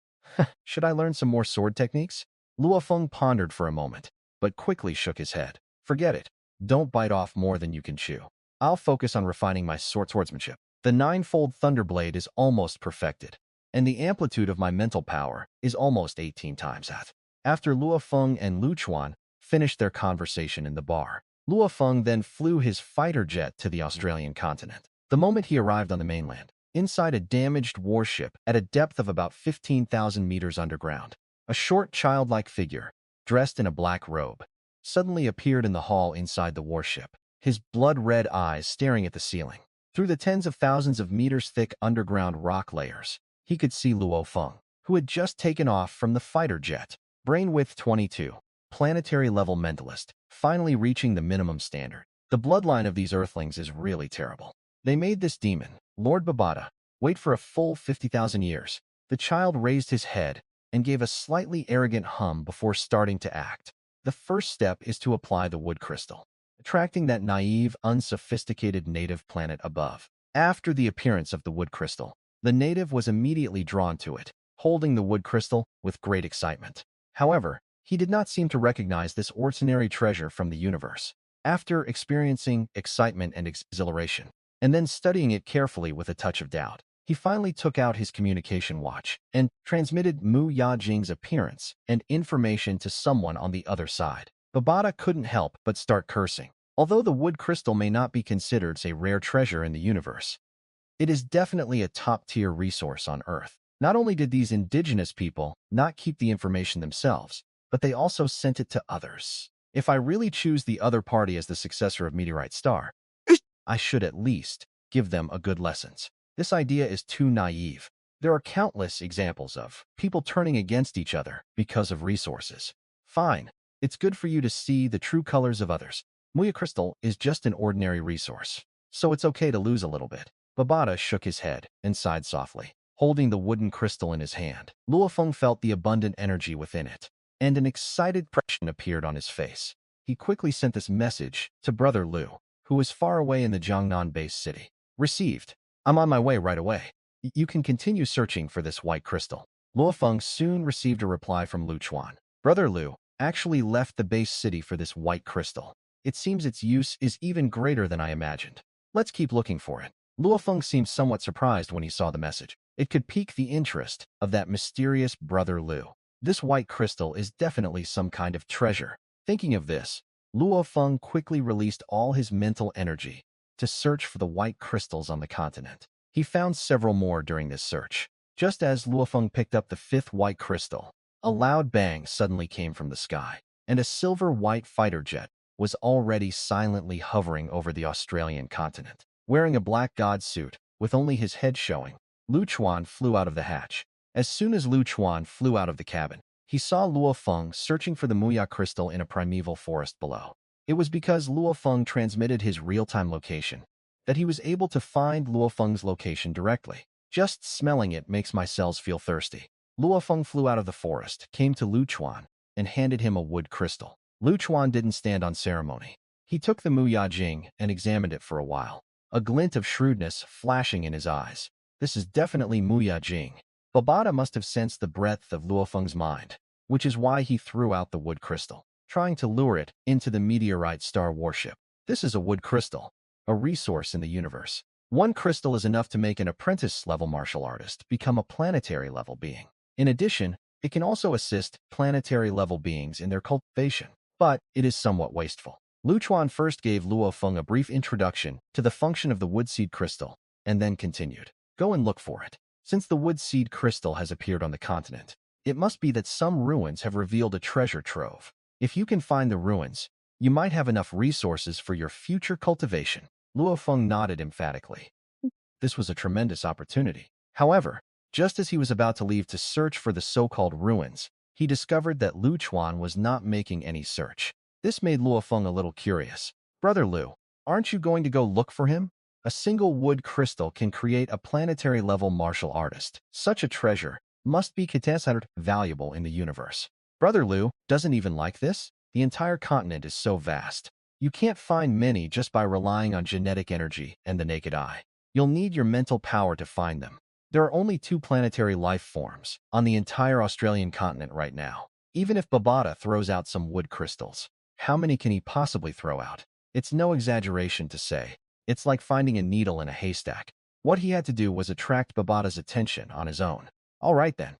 Should I learn some more sword techniques? Luo Feng pondered for a moment, but quickly shook his head. Forget it. Don't bite off more than you can chew. I'll focus on refining my swordsmanship. The ninefold Thunderblade is almost perfected, and the amplitude of my mental power is almost 18 times that. After Luo Feng and Lu Chuan finished their conversation in the bar, Luo Feng then flew his fighter jet to the Australian continent. The moment he arrived on the mainland, inside a damaged warship at a depth of about 15,000 meters underground, a short childlike figure, dressed in a black robe, suddenly appeared in the hall inside the warship, his blood-red eyes staring at the ceiling. Through the tens of thousands of meters thick underground rock layers, he could see Luo Feng, who had just taken off from the fighter jet. Brain width 22. Planetary-level mentalist, finally reaching the minimum standard. The bloodline of these Earthlings is really terrible. They made this demon, Lord Babata, wait for a full 50,000 years. The child raised his head and gave a slightly arrogant hum before starting to act. The first step is to apply the wood crystal, attracting that naive, unsophisticated native planet above. After the appearance of the wood crystal, the native was immediately drawn to it, holding the wood crystal with great excitement. However, he did not seem to recognize this ordinary treasure from the universe. After experiencing excitement and exhilaration, and then studying it carefully with a touch of doubt, he finally took out his communication watch and transmitted Mu Yajing's appearance and information to someone on the other side. Babata couldn't help but start cursing. Although the wood crystal may not be considered a rare treasure in the universe, it is definitely a top-tier resource on Earth. Not only did these indigenous people not keep the information themselves, but they also sent it to others. If I really choose the other party as the successor of Meteorite Star, I should at least give them a good lessons. This idea is too naive. There are countless examples of people turning against each other because of resources. Fine, it's good for you to see the true colors of others. Muya Crystal is just an ordinary resource, so it's okay to lose a little bit. Babata shook his head and sighed softly, holding the wooden crystal in his hand. Luofeng felt the abundant energy within it, and an excited expression appeared on his face. He quickly sent this message to Brother Lu, who was far away in the Jiangnan base city. Received. I'm on my way right away. You can continue searching for this white crystal. Luofeng soon received a reply from Lu Chuan. Brother Lu actually left the base city for this white crystal. It seems its use is even greater than I imagined. Let's keep looking for it. Luofeng seemed somewhat surprised when he saw the message. It could pique the interest of that mysterious Brother Lu. This white crystal is definitely some kind of treasure. Thinking of this, Luofeng quickly released all his mental energy to search for the white crystals on the continent. He found several more during this search. Just as Luofeng picked up the fifth white crystal, a loud bang suddenly came from the sky, and a silver-white fighter jet was already silently hovering over the Australian continent. Wearing a black god suit, with only his head showing, Lu Chuan flew out of the hatch. As soon as Lu Chuan flew out of the cabin, he saw Luofeng searching for the Muya crystal in a primeval forest below. It was because Luofeng transmitted his real-time location that he was able to find Luofeng's location directly. Just smelling it makes my cells feel thirsty. Luofeng flew out of the forest, came to Lu Chuan, and handed him a wood crystal. Lu Chuan didn't stand on ceremony. He took the Mu Yajing and examined it for a while, a glint of shrewdness flashing in his eyes. This is definitely Mu Yajing. Babata must have sensed the breadth of Luofeng's mind, which is why he threw out the wood crystal, trying to lure it into the meteorite star warship. This is a wood crystal, a resource in the universe. One crystal is enough to make an apprentice-level martial artist become a planetary-level being. In addition, it can also assist planetary-level beings in their cultivation, but it is somewhat wasteful. Lu Chuan first gave Luofeng a brief introduction to the function of the wood seed crystal, and then continued. Go and look for it. Since the wood seed crystal has appeared on the continent, it must be that some ruins have revealed a treasure trove. If you can find the ruins, you might have enough resources for your future cultivation. Luofeng nodded emphatically. This was a tremendous opportunity. However, just as he was about to leave to search for the so-called ruins, he discovered that Lu Chuan was not making any search. This made Luofeng a little curious. Brother Lu, aren't you going to go look for him? A single wood crystal can create a planetary-level martial artist. Such a treasure must be considered valuable in the universe. Brother Lu doesn't even like this. The entire continent is so vast. You can't find many just by relying on genetic energy and the naked eye. You'll need your mental power to find them. There are only 2 planetary life forms on the entire Australian continent right now. Even if Babata throws out some wood crystals, how many can he possibly throw out? It's no exaggeration to say. It's like finding a needle in a haystack. What he had to do was attract Babata's attention on his own. All right then.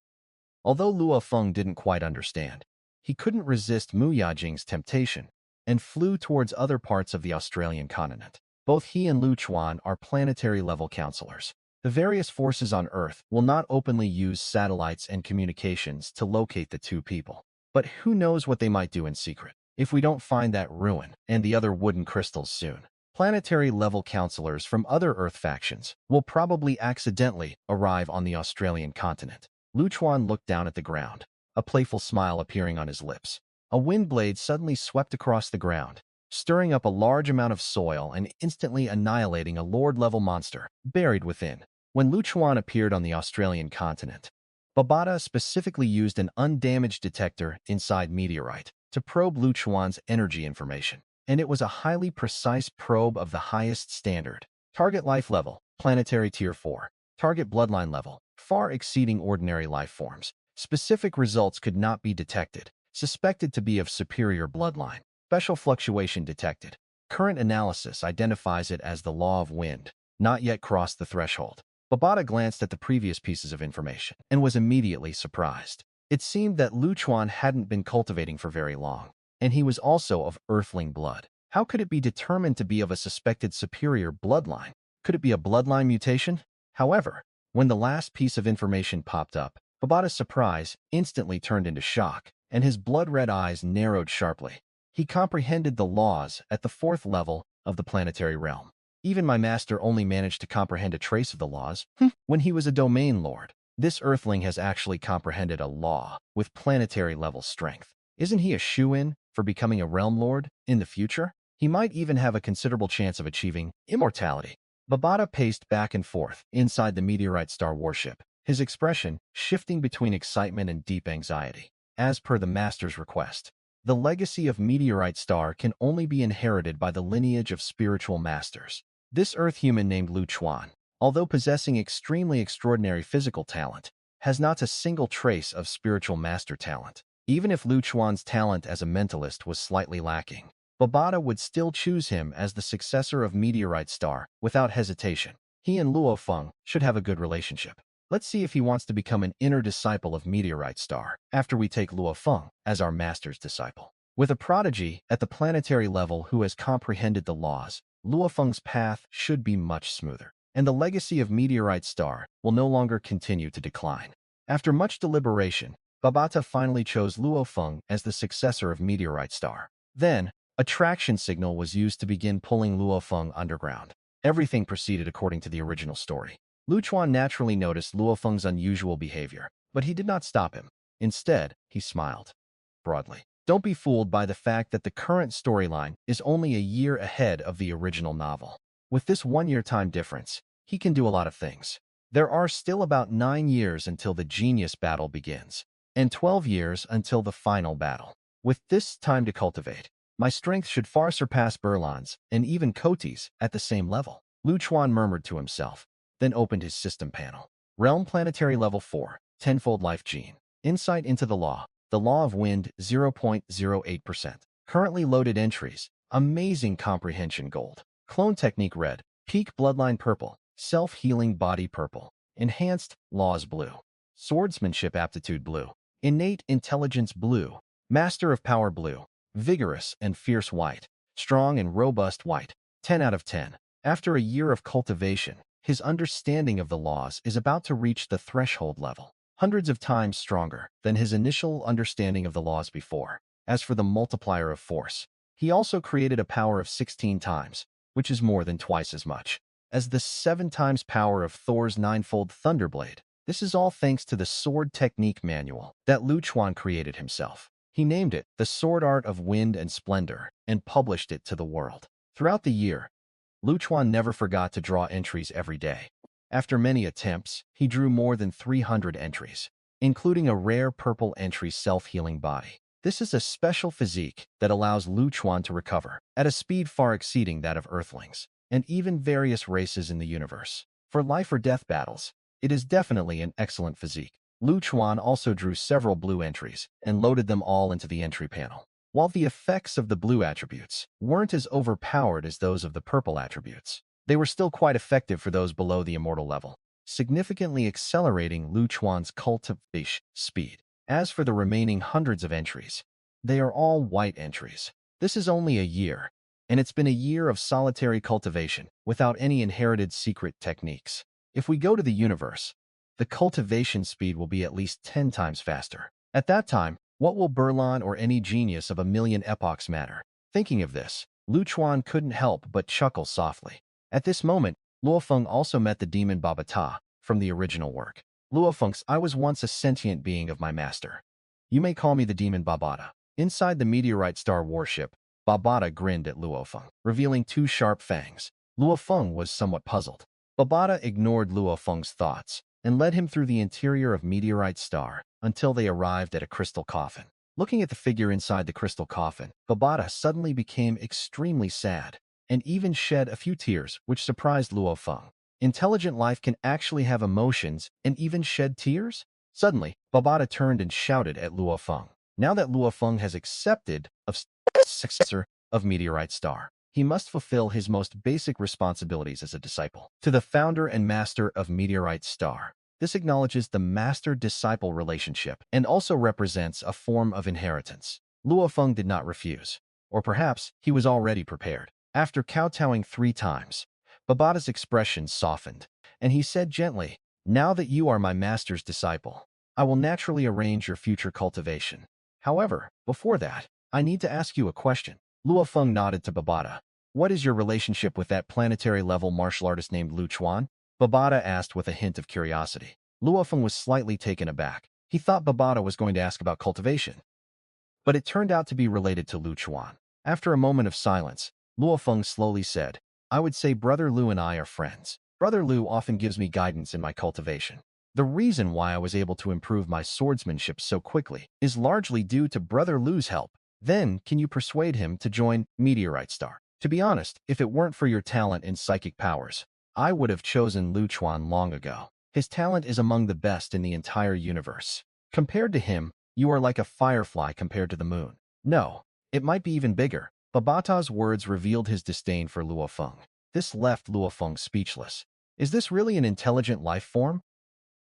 Although Luofeng didn't quite understand, he couldn't resist Mu Yajing's temptation and flew towards other parts of the Australian continent. Both he and Lu Chuan are planetary-level counselors. The various forces on Earth will not openly use satellites and communications to locate the 2 people. But who knows what they might do in secret. If we don't find that ruin and the other wooden crystals soon, Planetary-level counselors from other Earth factions will probably accidentally arrive on the Australian continent. Luchuan looked down at the ground, a playful smile appearing on his lips. A wind blade suddenly swept across the ground, stirring up a large amount of soil and instantly annihilating a Lord-level monster buried within. When Luchuan appeared on the Australian continent, Babata specifically used an undamaged detector inside meteorite to probe Luchuan's energy information, and it was a highly precise probe of the highest standard. Target life level, planetary tier 4. Target bloodline level, far exceeding ordinary life forms. Specific results could not be detected, suspected to be of superior bloodline. Special fluctuation detected. Current analysis identifies it as the law of wind, not yet crossed the threshold. Babata glanced at the previous pieces of information and was immediately surprised. It seemed that Luchuan hadn't been cultivating for very long, and he was also of Earthling blood. How could it be determined to be of a suspected superior bloodline? Could it be a bloodline mutation? However, when the last piece of information popped up, Babata's surprise instantly turned into shock, and his blood-red eyes narrowed sharply. He comprehended the laws at the 4th level of the planetary realm. Even my master only managed to comprehend a trace of the laws when he was a domain lord. This Earthling has actually comprehended a law with planetary-level strength. Isn't he a shoo-in for becoming a realm lord in the future? He might even have a considerable chance of achieving immortality. Babata paced back and forth inside the meteorite star warship, his expression shifting between excitement and deep anxiety. As per the master's request, the legacy of Meteorite Star can only be inherited by the lineage of spiritual masters. This Earth human named Luchuan, although possessing extremely extraordinary physical talent, has not a single trace of spiritual master talent. Even if Luchuan's talent as a mentalist was slightly lacking, Babata would still choose him as the successor of Meteorite Star without hesitation. He and Luo Feng should have a good relationship. Let's see if he wants to become an inner disciple of Meteorite Star after we take Luo Feng as our master's disciple. With a prodigy at the planetary level who has comprehended the laws, Luo Feng's path should be much smoother, and the legacy of Meteorite Star will no longer continue to decline. After much deliberation, Babata finally chose Luo Feng as the successor of Meteorite Star. Then, a traction signal was used to begin pulling Luo Feng underground. Everything proceeded according to the original story. Luchuan naturally noticed Luo Feng's unusual behavior, but he did not stop him. Instead, he smiled broadly. Don't be fooled by the fact that the current storyline is only a year ahead of the original novel. With this 1-year time difference, he can do a lot of things. There are still about 9 years until the genius battle begins, and 12 years until the final battle. With this time to cultivate, my strength should far surpass Berlan's and even Koti's at the same level. Luchuan murmured to himself, then opened his system panel. Realm Planetary Level 4, Tenfold Life Gene. Insight into the Law of Wind 0.08%. Currently loaded entries, Amazing Comprehension Gold. Clone Technique Red, Peak Bloodline Purple, Self-Healing Body Purple, Enhanced Laws Blue, Swordsmanship Aptitude Blue, Innate Intelligence Blue, Master of Power Blue, Vigorous and Fierce White, Strong and Robust White, 10 out of 10. After a year of cultivation, his understanding of the laws is about to reach the threshold level, hundreds of times stronger than his initial understanding of the laws before. As for the multiplier of force, he also created a power of 16 times, which is more than twice as much as the 7 times power of Thor's ninefold Thunderblade. This is all thanks to the Sword Technique Manual that Luchuan created himself. He named it The Sword Art of Wind and Splendor and published it to the world. Throughout the year, Luchuan never forgot to draw entries every day. After many attempts, he drew more than 300 entries, including a rare purple entry self-healing body. This is a special physique that allows Luchuan to recover at a speed far exceeding that of Earthlings, and even various races in the universe. For life or death battles, it is definitely an excellent physique. Luchuan also drew several blue entries and loaded them all into the entry panel. While the effects of the blue attributes weren't as overpowered as those of the purple attributes, they were still quite effective for those below the immortal level, significantly accelerating Luchuan's cultivation speed. As for the remaining hundreds of entries, they are all white entries. This is only a year, and it's been a year of solitary cultivation without any inherited secret techniques. If we go to the universe, the cultivation speed will be at least 10 times faster. At that time, what will Berlan or any genius of a million epochs matter? Thinking of this, Lu Chuan couldn't help but chuckle softly. At this moment, Luofeng also met the demon Babata from the original work. Luofeng's, I was once a sentient being of my master. You may call me the demon Babata. Inside the meteorite star warship, Babata grinned at Luofeng, revealing two sharp fangs. Luofeng was somewhat puzzled. Babata ignored Luofeng's thoughts and led him through the interior of Meteorite Star until they arrived at a crystal coffin. Looking at the figure inside the crystal coffin, Babata suddenly became extremely sad and even shed a few tears, which surprised Luofeng. Intelligent life can actually have emotions and even shed tears? Suddenly, Babata turned and shouted at Luofeng. Now that Luofeng has accepted of successor of Meteorite Star, he must fulfill his most basic responsibilities as a disciple. To the founder and master of Meteorite Star, this acknowledges the master-disciple relationship and also represents a form of inheritance. Luofeng did not refuse, or perhaps he was already prepared. After kowtowing 3 times, Babata's expression softened, and he said gently, "Now that you are my master's disciple, I will naturally arrange your future cultivation. However, before that, I need to ask you a question." Luofeng nodded to Babata. "What is your relationship with that planetary-level martial artist named Lu Chuan?" Babata asked with a hint of curiosity. Luofeng was slightly taken aback. He thought Babata was going to ask about cultivation, but it turned out to be related to Lu Chuan. After a moment of silence, Luofeng slowly said, "I would say Brother Lu and I are friends. Brother Lu often gives me guidance in my cultivation. The reason why I was able to improve my swordsmanship so quickly is largely due to Brother Lu's help. Then, can you persuade him to join Meteorite Star? To be honest, if it weren't for your talent in psychic powers, I would have chosen Lu Chuan long ago. His talent is among the best in the entire universe. Compared to him, you are like a firefly compared to the moon. No, it might be even bigger." Babata's words revealed his disdain for Luofeng. This left Luofeng speechless. Is this really an intelligent life form?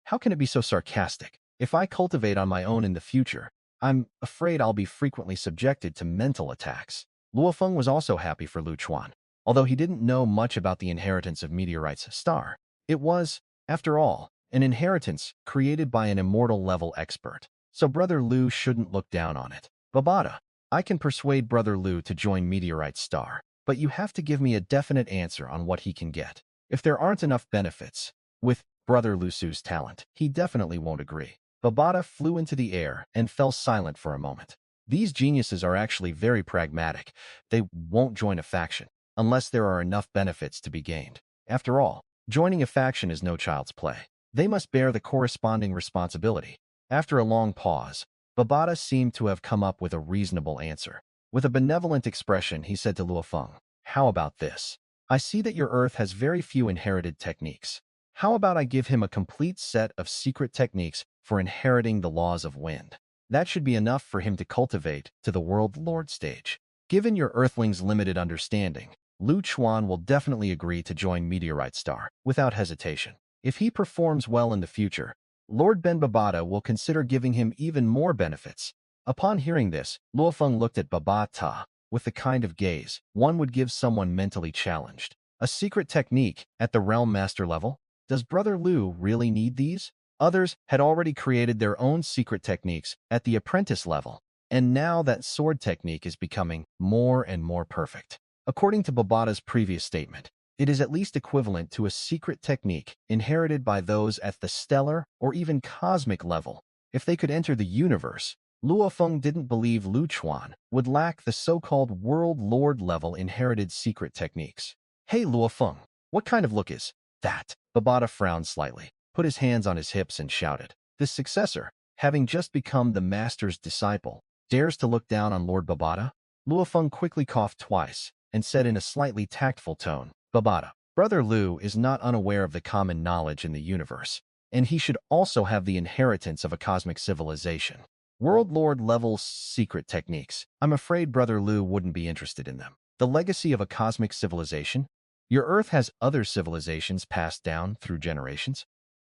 How can it be so sarcastic? If I cultivate on my own in the future, I'm afraid I'll be frequently subjected to mental attacks. Luofeng was also happy for Lu Chuan, although he didn't know much about the inheritance of Meteorite's star. It was, after all, an inheritance created by an immortal-level expert, so Brother Lu shouldn't look down on it. "Babata, I can persuade Brother Lu to join Meteorite Star, but you have to give me a definite answer on what he can get. If there aren't enough benefits with Brother Lusu's talent, he definitely won't agree." Babata flew into the air and fell silent for a moment. These geniuses are actually very pragmatic. They won't join a faction unless there are enough benefits to be gained. After all, joining a faction is no child's play. They must bear the corresponding responsibility. After a long pause, Babata seemed to have come up with a reasonable answer. With a benevolent expression, he said to Luofeng, "How about this? I see that your Earth has very few inherited techniques. How about I give him a complete set of secret techniques for inheriting the laws of wind? That should be enough for him to cultivate to the World Lord stage. Given your Earthling's limited understanding, Lu Chuan will definitely agree to join Meteorite Star without hesitation. If he performs well in the future, Lord Ben Babata will consider giving him even more benefits." Upon hearing this, Luofeng looked at Babata with the kind of gaze one would give someone mentally challenged. A secret technique at the Realm Master level? Does Brother Lu really need these? Others had already created their own secret techniques at the apprentice level, and now that sword technique is becoming more and more perfect. According to Babata's previous statement, it is at least equivalent to a secret technique inherited by those at the stellar or even cosmic level. If they could enter the universe, Luofeng didn't believe Lu Chuan would lack the so-called World Lord level inherited secret techniques. "Hey Luofeng, what kind of look is that?" Babata frowned slightly, put his hands on his hips and shouted. This successor, having just become the master's disciple, dares to look down on Lord Babata? Luofeng quickly coughed twice and said in a slightly tactful tone, "Babata, Brother Lu is not unaware of the common knowledge in the universe, and he should also have the inheritance of a cosmic civilization. World Lord level secret techniques. I'm afraid Brother Lu wouldn't be interested in them. The legacy of a cosmic civilization? Your Earth has other civilizations passed down through generations?"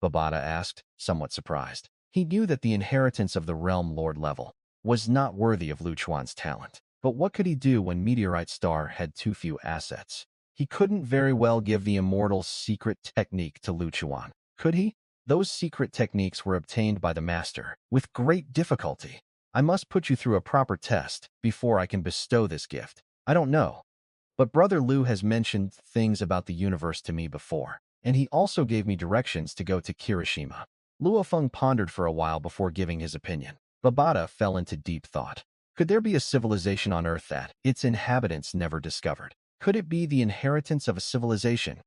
Babata asked, somewhat surprised. He knew that the inheritance of the Realm Lord level was not worthy of Lu Chuan's talent. But what could he do when Meteorite Star had too few assets? He couldn't very well give the immortal secret technique to Lu Chuan, could he? Those secret techniques were obtained by the master with great difficulty. "I must put you through a proper test before I can bestow this gift. I don't know. But Brother Lu has mentioned things about the universe to me before, and he also gave me directions to go to Kirishima. Luofeng pondered for a while before giving his opinion. Babata fell into deep thought. Could there be a civilization on Earth that its inhabitants never discovered? Could it be the inheritance of a civilization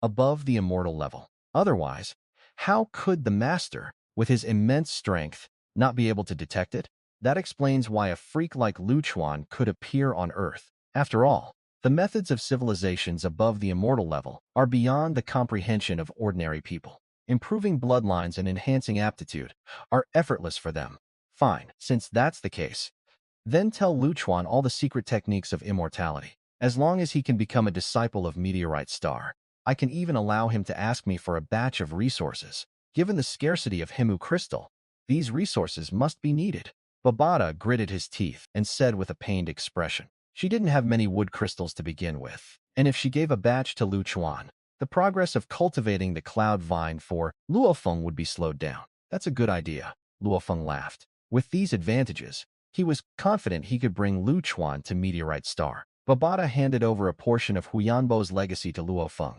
above the immortal level? Otherwise, how could the Master, with his immense strength, not be able to detect it? That explains why a freak like Lu Chuan could appear on Earth. After all, the methods of civilizations above the immortal level are beyond the comprehension of ordinary people. Improving bloodlines and enhancing aptitude are effortless for them. Fine, since that's the case, then tell Lu Chuan all the secret techniques of immortality. As long as he can become a disciple of Meteorite Star, I can even allow him to ask me for a batch of resources. Given the scarcity of Himu Crystal, these resources must be needed. Babata gritted his teeth and said with a pained expression. She didn't have many wood crystals to begin with, and if she gave a batch to Lu Chuan, the progress of cultivating the cloud vine for Luofeng would be slowed down. That's a good idea, Luofeng laughed. With these advantages, he was confident he could bring Lu Chuan to Meteorite Star. Babata handed over a portion of Huyanbo's legacy to Luofeng,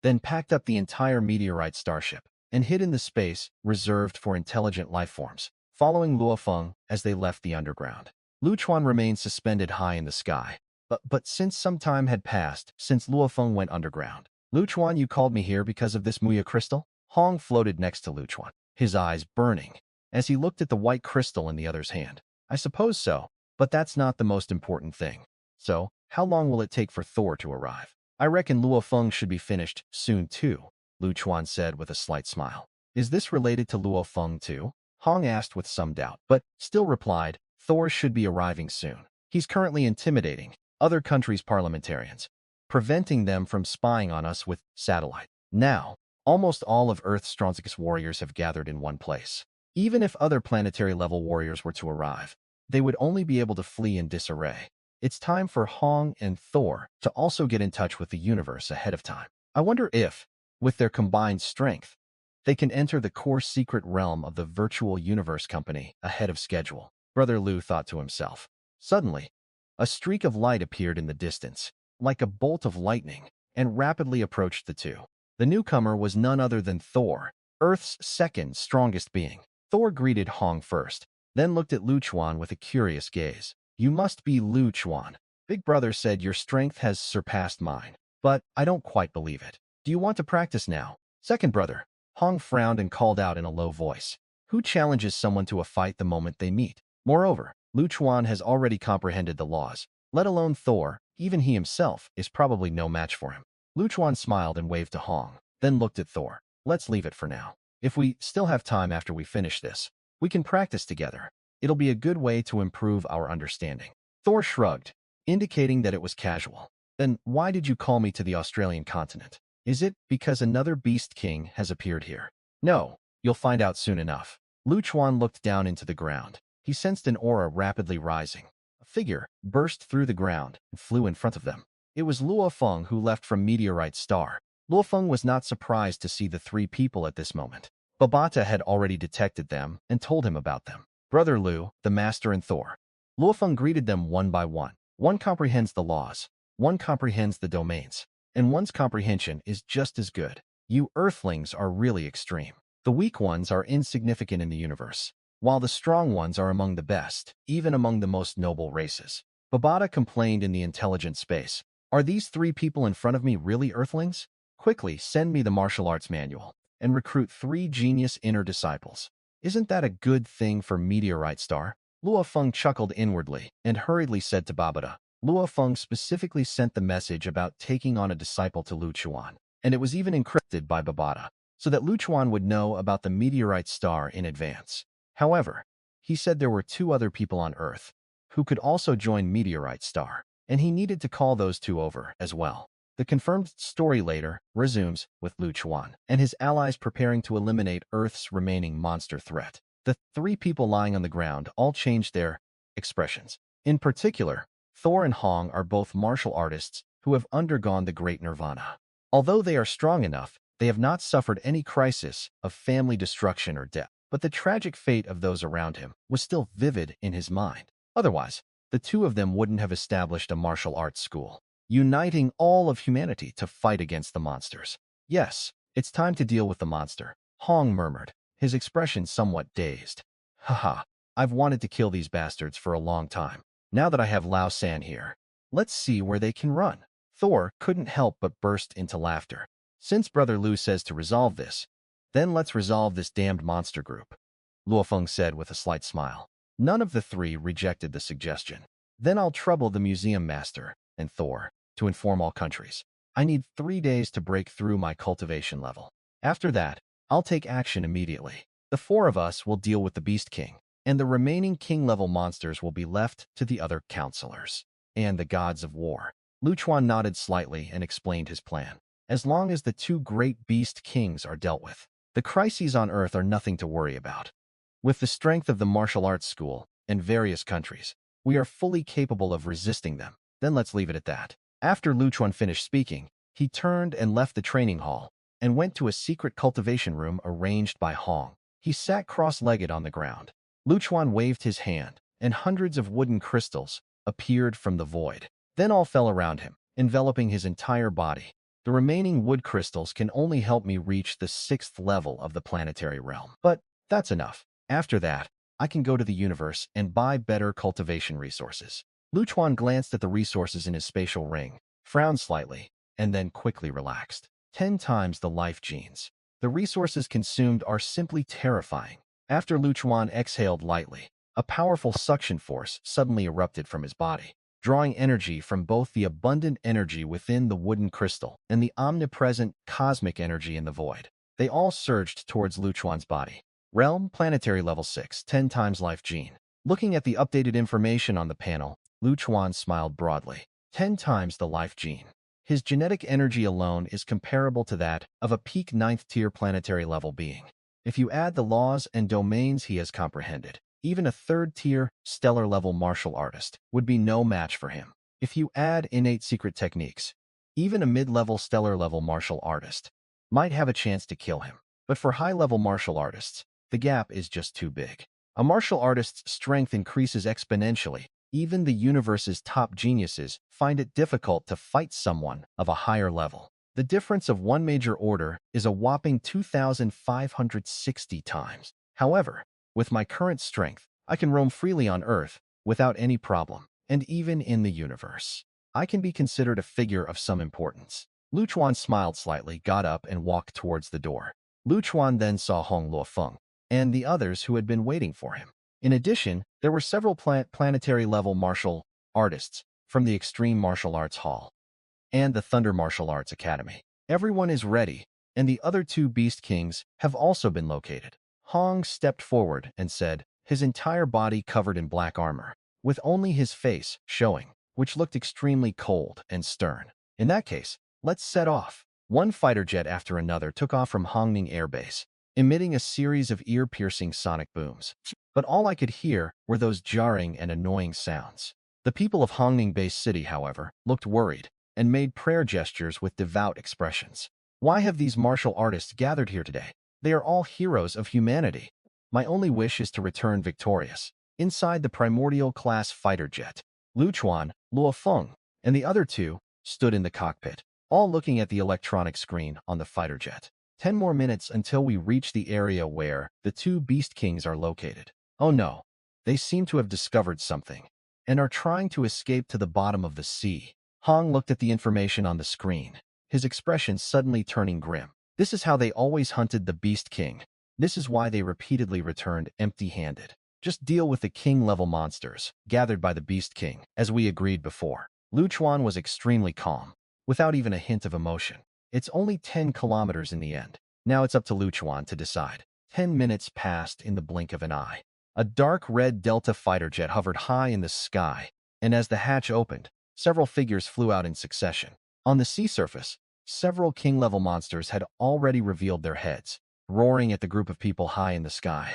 then packed up the entire Meteorite Starship and hid in the space reserved for intelligent life forms, following Luofeng as they left the underground. Lu Chuan remained suspended high in the sky, but since some time had passed since Luofeng went underground. Lu Chuan, you called me here because of this Muya crystal? Hong floated next to Lu Chuan, his eyes burning, as he looked at the white crystal in the other's hand. I suppose so, but that's not the most important thing. So, how long will it take for Thor to arrive? I reckon Luofeng should be finished soon too, Lu Chuan said with a slight smile. Is this related to Luofeng too? Hong asked with some doubt, but still replied, Thor should be arriving soon. He's currently intimidating other countries' parliamentarians, preventing them from spying on us with satellite. Now, almost all of Earth's strongest warriors have gathered in one place. Even if other planetary-level warriors were to arrive, they would only be able to flee in disarray. It's time for Hong and Thor to also get in touch with the universe ahead of time. I wonder if, with their combined strength, they can enter the core secret realm of the Virtual Universe Company ahead of schedule. Brother Lu thought to himself. Suddenly, a streak of light appeared in the distance, like a bolt of lightning, and rapidly approached the two. The newcomer was none other than Thor, Earth's second strongest being. Thor greeted Hong first, then looked at Lu Chuan with a curious gaze. You must be Lu Chuan. Big Brother said your strength has surpassed mine, but I don't quite believe it. Do you want to practice now? Second brother. Hong frowned and called out in a low voice. Who challenges someone to a fight the moment they meet? Moreover, Lu Chuan has already comprehended the laws, let alone Thor. Even he himself is probably no match for him. Lu Chuan smiled and waved to Hong, then looked at Thor. Let's leave it for now. If we still have time after we finish this, we can practice together. It'll be a good way to improve our understanding. Thor shrugged, indicating that it was casual. Then why did you call me to the Australian continent? Is it because another Beast King has appeared here? No, you'll find out soon enough. Lu Chuan looked down into the ground. He sensed an aura rapidly rising. A figure burst through the ground and flew in front of them. It was Luofeng who left from Meteorite Star. Luofeng was not surprised to see the three people at this moment. Babata had already detected them and told him about them. Brother Lu, the Master, and Thor. Luofeng greeted them one by one. One comprehends the laws, one comprehends the domains, and one's comprehension is just as good. You Earthlings are really extreme. The weak ones are insignificant in the universe, while the strong ones are among the best, even among the most noble races. Babata complained in the intelligent space. Are these three people in front of me really Earthlings? Quickly send me the martial arts manual and recruit 3 genius inner disciples. Isn't that a good thing for Meteorite Star? Luofeng chuckled inwardly and hurriedly said to Babata. Luofeng specifically sent the message about taking on a disciple to Lu Chuan, and it was even encrypted by Babata, so that Lu Chuan would know about the Meteorite Star in advance. However, he said there were 2 other people on Earth who could also join Meteorite Star, and he needed to call those 2 over as well. The confirmed story later resumes with Lu Chuan and his allies preparing to eliminate Earth's remaining monster threat. The 3 people lying on the ground all changed their expressions. In particular, Thor and Hong are both martial artists who have undergone the Great Nirvana. Although they are strong enough, they have not suffered any crisis of family destruction or death. But the tragic fate of those around him was still vivid in his mind. Otherwise, the 2 of them wouldn't have established a martial arts school. uniting all of humanity to fight against the monsters. Yes, it's time to deal with the monster, Hong murmured, his expression somewhat dazed. Haha, I've wanted to kill these bastards for a long time. Now that I have Lao San here, let's see where they can run. Thor couldn't help but burst into laughter. Since Brother Lu says to resolve this, then let's resolve this damned monster group, Luofeng said with a slight smile. None of the three rejected the suggestion. Then I'll trouble the museum master and Thor to inform all countries. I need 3 days to break through my cultivation level. After that, I'll take action immediately. The 4 of us will deal with the Beast King, and the remaining king-level monsters will be left to the other counselors and the gods of war. Lu Chuan nodded slightly and explained his plan. As long as the 2 great beast kings are dealt with, the crises on Earth are nothing to worry about. With the strength of the martial arts school and various countries, we are fully capable of resisting them. Then let's leave it at that. After Lu Chuan finished speaking, he turned and left the training hall and went to a secret cultivation room arranged by Hong. He sat cross-legged on the ground. Lu Chuan waved his hand, and hundreds of wooden crystals appeared from the void. Then all fell around him, enveloping his entire body. The remaining wood crystals can only help me reach the 6th level of the planetary realm. But that's enough. After that, I can go to the universe and buy better cultivation resources. Lu Chuan glanced at the resources in his spatial ring, frowned slightly, and then quickly relaxed. 10 times the life genes. The resources consumed are simply terrifying. After Lu Chuan exhaled lightly, a powerful suction force suddenly erupted from his body, drawing energy from both the abundant energy within the wooden crystal and the omnipresent cosmic energy in the void. They all surged towards Lu Chuan's body. Realm, planetary level 6, 10 times life gene. Looking at the updated information on the panel, Lu Chuan smiled broadly. 10 times the life gene. His genetic energy alone is comparable to that of a peak 9th-tier planetary level being. If you add the laws and domains he has comprehended, even a 3rd-tier, stellar-level martial artist would be no match for him. If you add innate secret techniques, even a mid-level stellar-level martial artist might have a chance to kill him. But for high-level martial artists, the gap is just too big. A martial artist's strength increases exponentially. Even the universe's top geniuses find it difficult to fight someone of a higher level. The difference of one major order is a whopping 2,560 times. However, with my current strength, I can roam freely on Earth without any problem, and even in the universe. I can be considered a figure of some importance. Lu Chuan smiled slightly, got up, and walked towards the door. Lu Chuan then saw Hong Luofeng and the others who had been waiting for him. In addition, there were several planetary-level martial artists from the Extreme Martial Arts Hall and the Thunder Martial Arts Academy. Everyone is ready, and the other 2 Beast Kings have also been located. Hong stepped forward and said, his entire body covered in black armor, with only his face showing, which looked extremely cold and stern. In that case, let's set off. One fighter jet after another took off from Hongning Air Base, emitting a series of ear-piercing sonic booms. But all I could hear were those jarring and annoying sounds. The people of Hongning Base City, however, looked worried and made prayer gestures with devout expressions. Why have these martial artists gathered here today? They are all heroes of humanity. My only wish is to return victorious. Inside the primordial class fighter jet, Lu Chuan, Luofeng, and the other 2 stood in the cockpit, all looking at the electronic screen on the fighter jet. 10 more minutes until we reach the area where the 2 Beast Kings are located. Oh no, they seem to have discovered something and are trying to escape to the bottom of the sea. Hong looked at the information on the screen, his expression suddenly turning grim. This is how they always hunted the Beast King. This is why they repeatedly returned empty-handed. Just deal with the king-level monsters gathered by the Beast King, as we agreed before. Lu Chuan was extremely calm, without even a hint of emotion. It's only 10 kilometers in the end. Now it's up to Lu Chuan to decide. 10 minutes passed in the blink of an eye. A dark red Delta fighter jet hovered high in the sky, and as the hatch opened, several figures flew out in succession. On the sea surface, several king-level monsters had already revealed their heads, roaring at the group of people high in the sky,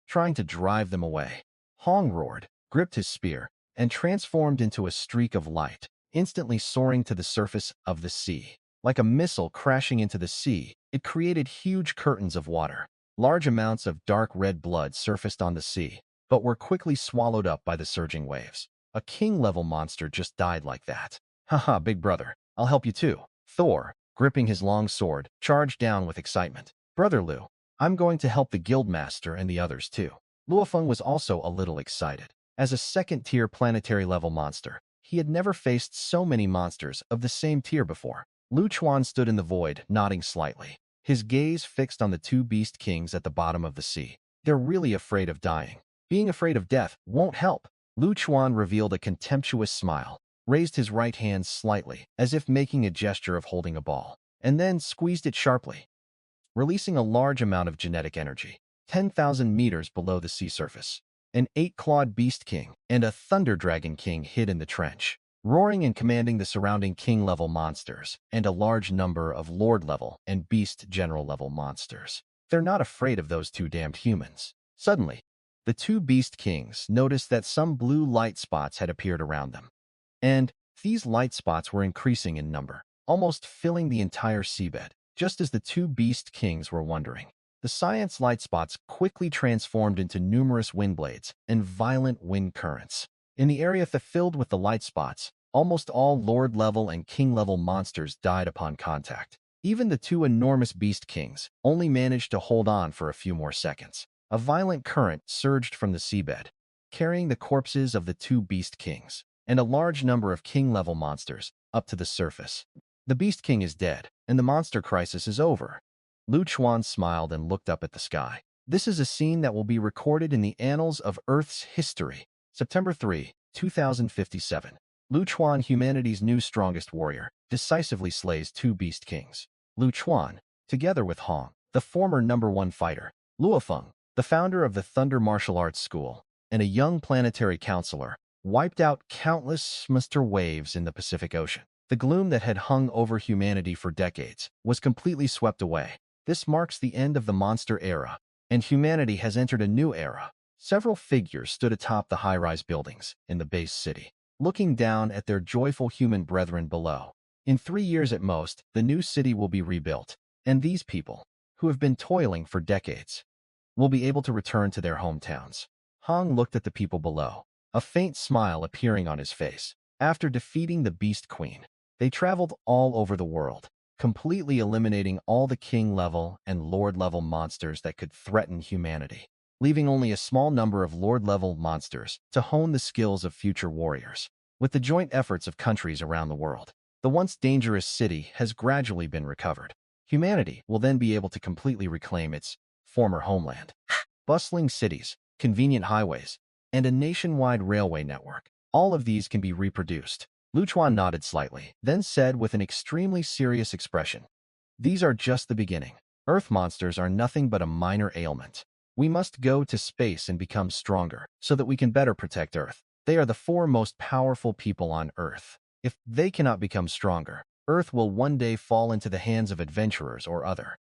trying to drive them away. Hong roared, gripped his spear, and transformed into a streak of light, instantly soaring to the surface of the sea. Like a missile crashing into the sea, it created huge curtains of water. Large amounts of dark red blood surfaced on the sea, but were quickly swallowed up by the surging waves. A king-level monster just died like that. Haha, big brother, I'll help you too. Thor, gripping his long sword, charged down with excitement. Brother Lu, I'm going to help the guildmaster and the others too. Luofeng was also a little excited. As a second-tier planetary-level monster, he had never faced so many monsters of the same tier before. Lu Chuan stood in the void, nodding slightly, his gaze fixed on the two beast kings at the bottom of the sea. They're really afraid of dying. Being afraid of death won't help. Lu Chuan revealed a contemptuous smile, raised his right hand slightly, as if making a gesture of holding a ball, and then squeezed it sharply, releasing a large amount of genetic energy, 10,000 meters below the sea surface. An 8-clawed beast king and a thunder dragon king hid in the trench, roaring and commanding the surrounding king-level monsters and a large number of lord-level and beast general-level monsters. They're not afraid of those two damned humans. Suddenly, the two beast kings noticed that some blue light spots had appeared around them. And these light spots were increasing in number, almost filling the entire seabed. Just as the two beast kings were wondering, the science light spots quickly transformed into numerous wind blades and violent wind currents. In the area filled with the light spots, almost all lord-level and king-level monsters died upon contact. Even the two enormous beast kings only managed to hold on for a few more seconds. A violent current surged from the seabed, carrying the corpses of the two beast kings and a large number of king-level monsters up to the surface. The Beast King is dead, and the monster crisis is over. Lu Chuan smiled and looked up at the sky. This is a scene that will be recorded in the annals of Earth's history. September 3, 2057. Lu Chuan, humanity's new strongest warrior, decisively slays two Beast Kings. Lu Chuan, together with Hong, the former #1 fighter, Luofeng, the founder of the Thunder Martial Arts School, and a young planetary counselor, wiped out countless monster waves in the Pacific Ocean. The gloom that had hung over humanity for decades was completely swept away. This marks the end of the monster era, and humanity has entered a new era. Several figures stood atop the high-rise buildings in the base city, looking down at their joyful human brethren below. In 3 years at most, the new city will be rebuilt, and these people, who have been toiling for decades, will be able to return to their hometowns. Hong looked at the people below, a faint smile appearing on his face. After defeating the Beast Queen, they traveled all over the world, completely eliminating all the king-level and lord-level monsters that could threaten humanity, leaving only a small number of lord-level monsters to hone the skills of future warriors. With the joint efforts of countries around the world, the once dangerous city has gradually been recovered. Humanity will then be able to completely reclaim its former homeland. Bustling cities, convenient highways, and a nationwide railway network. All of these can be reproduced. Lu Chuan nodded slightly, then said with an extremely serious expression, "These are just the beginning. Earth monsters are nothing but a minor ailment. We must go to space and become stronger so that we can better protect Earth. They are the 4 most powerful people on Earth. If they cannot become stronger, Earth will one day fall into the hands of adventurers or other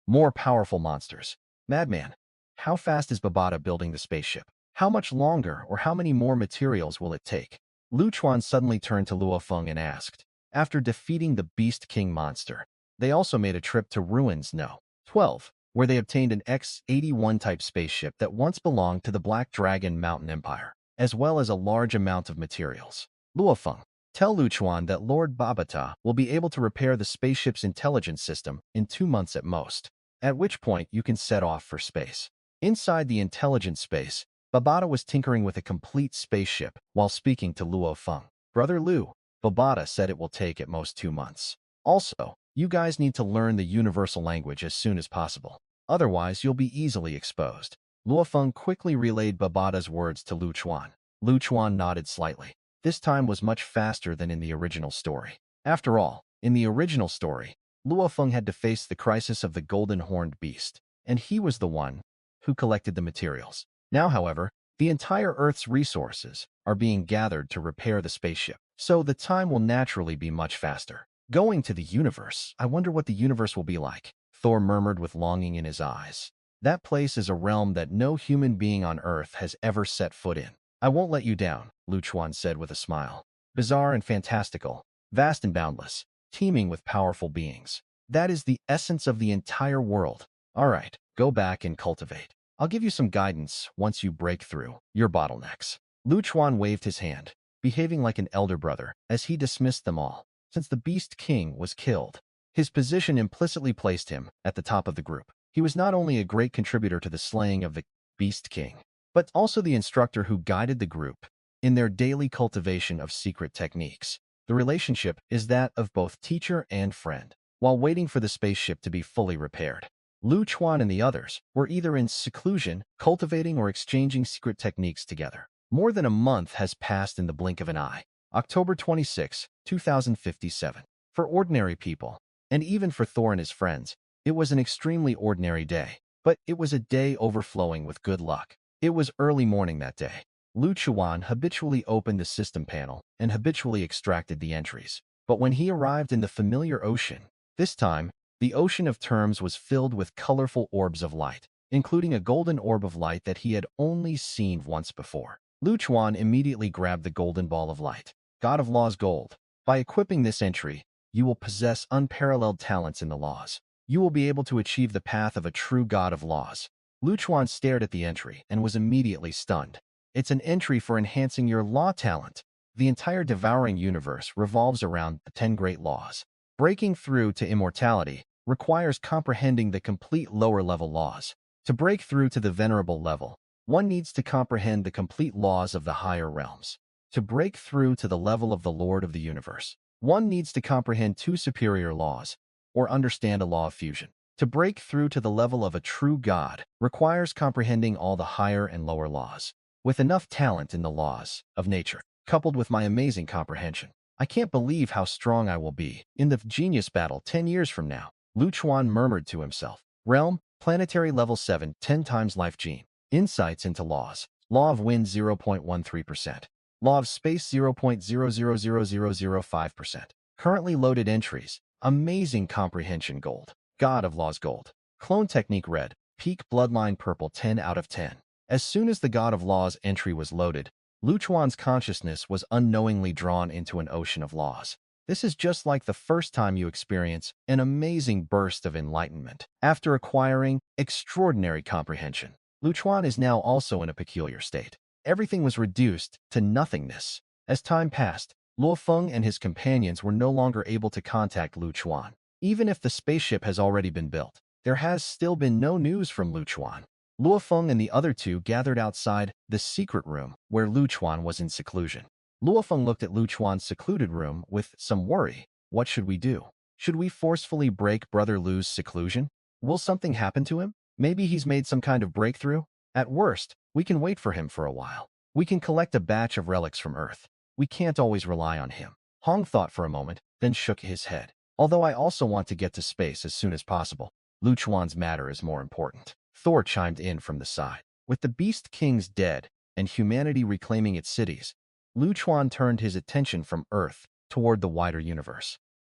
more powerful monsters." Madman, how fast is Babata building the spaceship? How much longer or how many more materials will it take? Lu Chuan suddenly turned to Luofeng and asked. After defeating the Beast King monster, they also made a trip to Ruins No. 12, where they obtained an X-81 type spaceship that once belonged to the Black Dragon Mountain Empire, as well as a large amount of materials. Luofeng, tell Lu Chuan that Lord Babata will be able to repair the spaceship's intelligence system in 2 months at most, at which point you can set off for space. Inside the intelligence space, Babata was tinkering with a complete spaceship while speaking to Luofeng. Brother Lu, Babata said it will take at most 2 months. Also, you guys need to learn the universal language as soon as possible. Otherwise, you'll be easily exposed. Luofeng quickly relayed Babata's words to Lu Chuan. Lu Chuan nodded slightly. This time was much faster than in the original story. After all, in the original story, Luofeng had to face the crisis of the golden horned beast, and he was the one who collected the materials. Now, however, the entire Earth's resources are being gathered to repair the spaceship, so the time will naturally be much faster. Going to the universe, I wonder what the universe will be like, Thor murmured with longing in his eyes. That place is a realm that no human being on Earth has ever set foot in. I won't let you down, Lu Chuan said with a smile. Bizarre and fantastical, vast and boundless, teeming with powerful beings. That is the essence of the entire world. All right, go back and cultivate. I'll give you some guidance once you break through your bottlenecks. Lu Chuan waved his hand, behaving like an elder brother as he dismissed them all. Since the Beast King was killed, his position implicitly placed him at the top of the group. He was not only a great contributor to the slaying of the Beast King, but also the instructor who guided the group in their daily cultivation of secret techniques. The relationship is that of both teacher and friend. While waiting for the spaceship to be fully repaired, Lu Chuan and the others were either in seclusion, cultivating or exchanging secret techniques together. More than a month has passed in the blink of an eye. October 26, 2057. For ordinary people, and even for Thor and his friends, it was an extremely ordinary day. But it was a day overflowing with good luck. It was early morning that day. Lu Chuan habitually opened the system panel and habitually extracted the entries. But when he arrived in the familiar ocean, this time, the ocean of terms was filled with colorful orbs of light, including a golden orb of light that he had only seen once before. Lu Chuan immediately grabbed the golden ball of light. God of Laws Gold. By equipping this entry, you will possess unparalleled talents in the laws. You will be able to achieve the path of a true God of Laws. Lu Chuan stared at the entry and was immediately stunned. It's an entry for enhancing your law talent. The entire devouring universe revolves around the 10 great laws. Breaking through to immortality requires comprehending the complete lower-level laws. To break through to the venerable level, one needs to comprehend the complete laws of the higher realms. To break through to the level of the Lord of the Universe, one needs to comprehend 2 superior laws, or understand a law of fusion. To break through to the level of a true God requires comprehending all the higher and lower laws. With enough talent in the laws of nature, coupled with my amazing comprehension, I can't believe how strong I will be in the genius battle 10 years from now. Lu Chuan murmured to himself. Realm, planetary level 7, 10 times life gene. Insights into laws. Law of wind 0.13%. Law of space 0.000005%. Currently loaded entries. Amazing comprehension gold. God of Laws Gold. Clone technique red. Peak bloodline purple 10 out of 10. As soon as the God of Laws entry was loaded, Lu Chuan's consciousness was unknowingly drawn into an ocean of laws. This is just like the first time you experience an amazing burst of enlightenment. After acquiring extraordinary comprehension, Lu Chuan is now also in a peculiar state. Everything was reduced to nothingness. As time passed, Luo Feng and his companions were no longer able to contact Lu Chuan. Even if the spaceship has already been built, there has still been no news from Lu Chuan. Luo Feng and the other two gathered outside the secret room where Lu Chuan was in seclusion. Luo Feng looked at Lu Chuan's secluded room with some worry. What should we do? Should we forcefully break Brother Lu's seclusion? Will something happen to him? Maybe he's made some kind of breakthrough? At worst, we can wait for him for a while. We can collect a batch of relics from Earth. We can't always rely on him. Hong thought for a moment, then shook his head. Although I also want to get to space as soon as possible, Lu Chuan's matter is more important. Thor chimed in from the side. With the Beast Kings dead and humanity reclaiming its cities, Lu Chuan turned his attention from Earth toward the wider universe.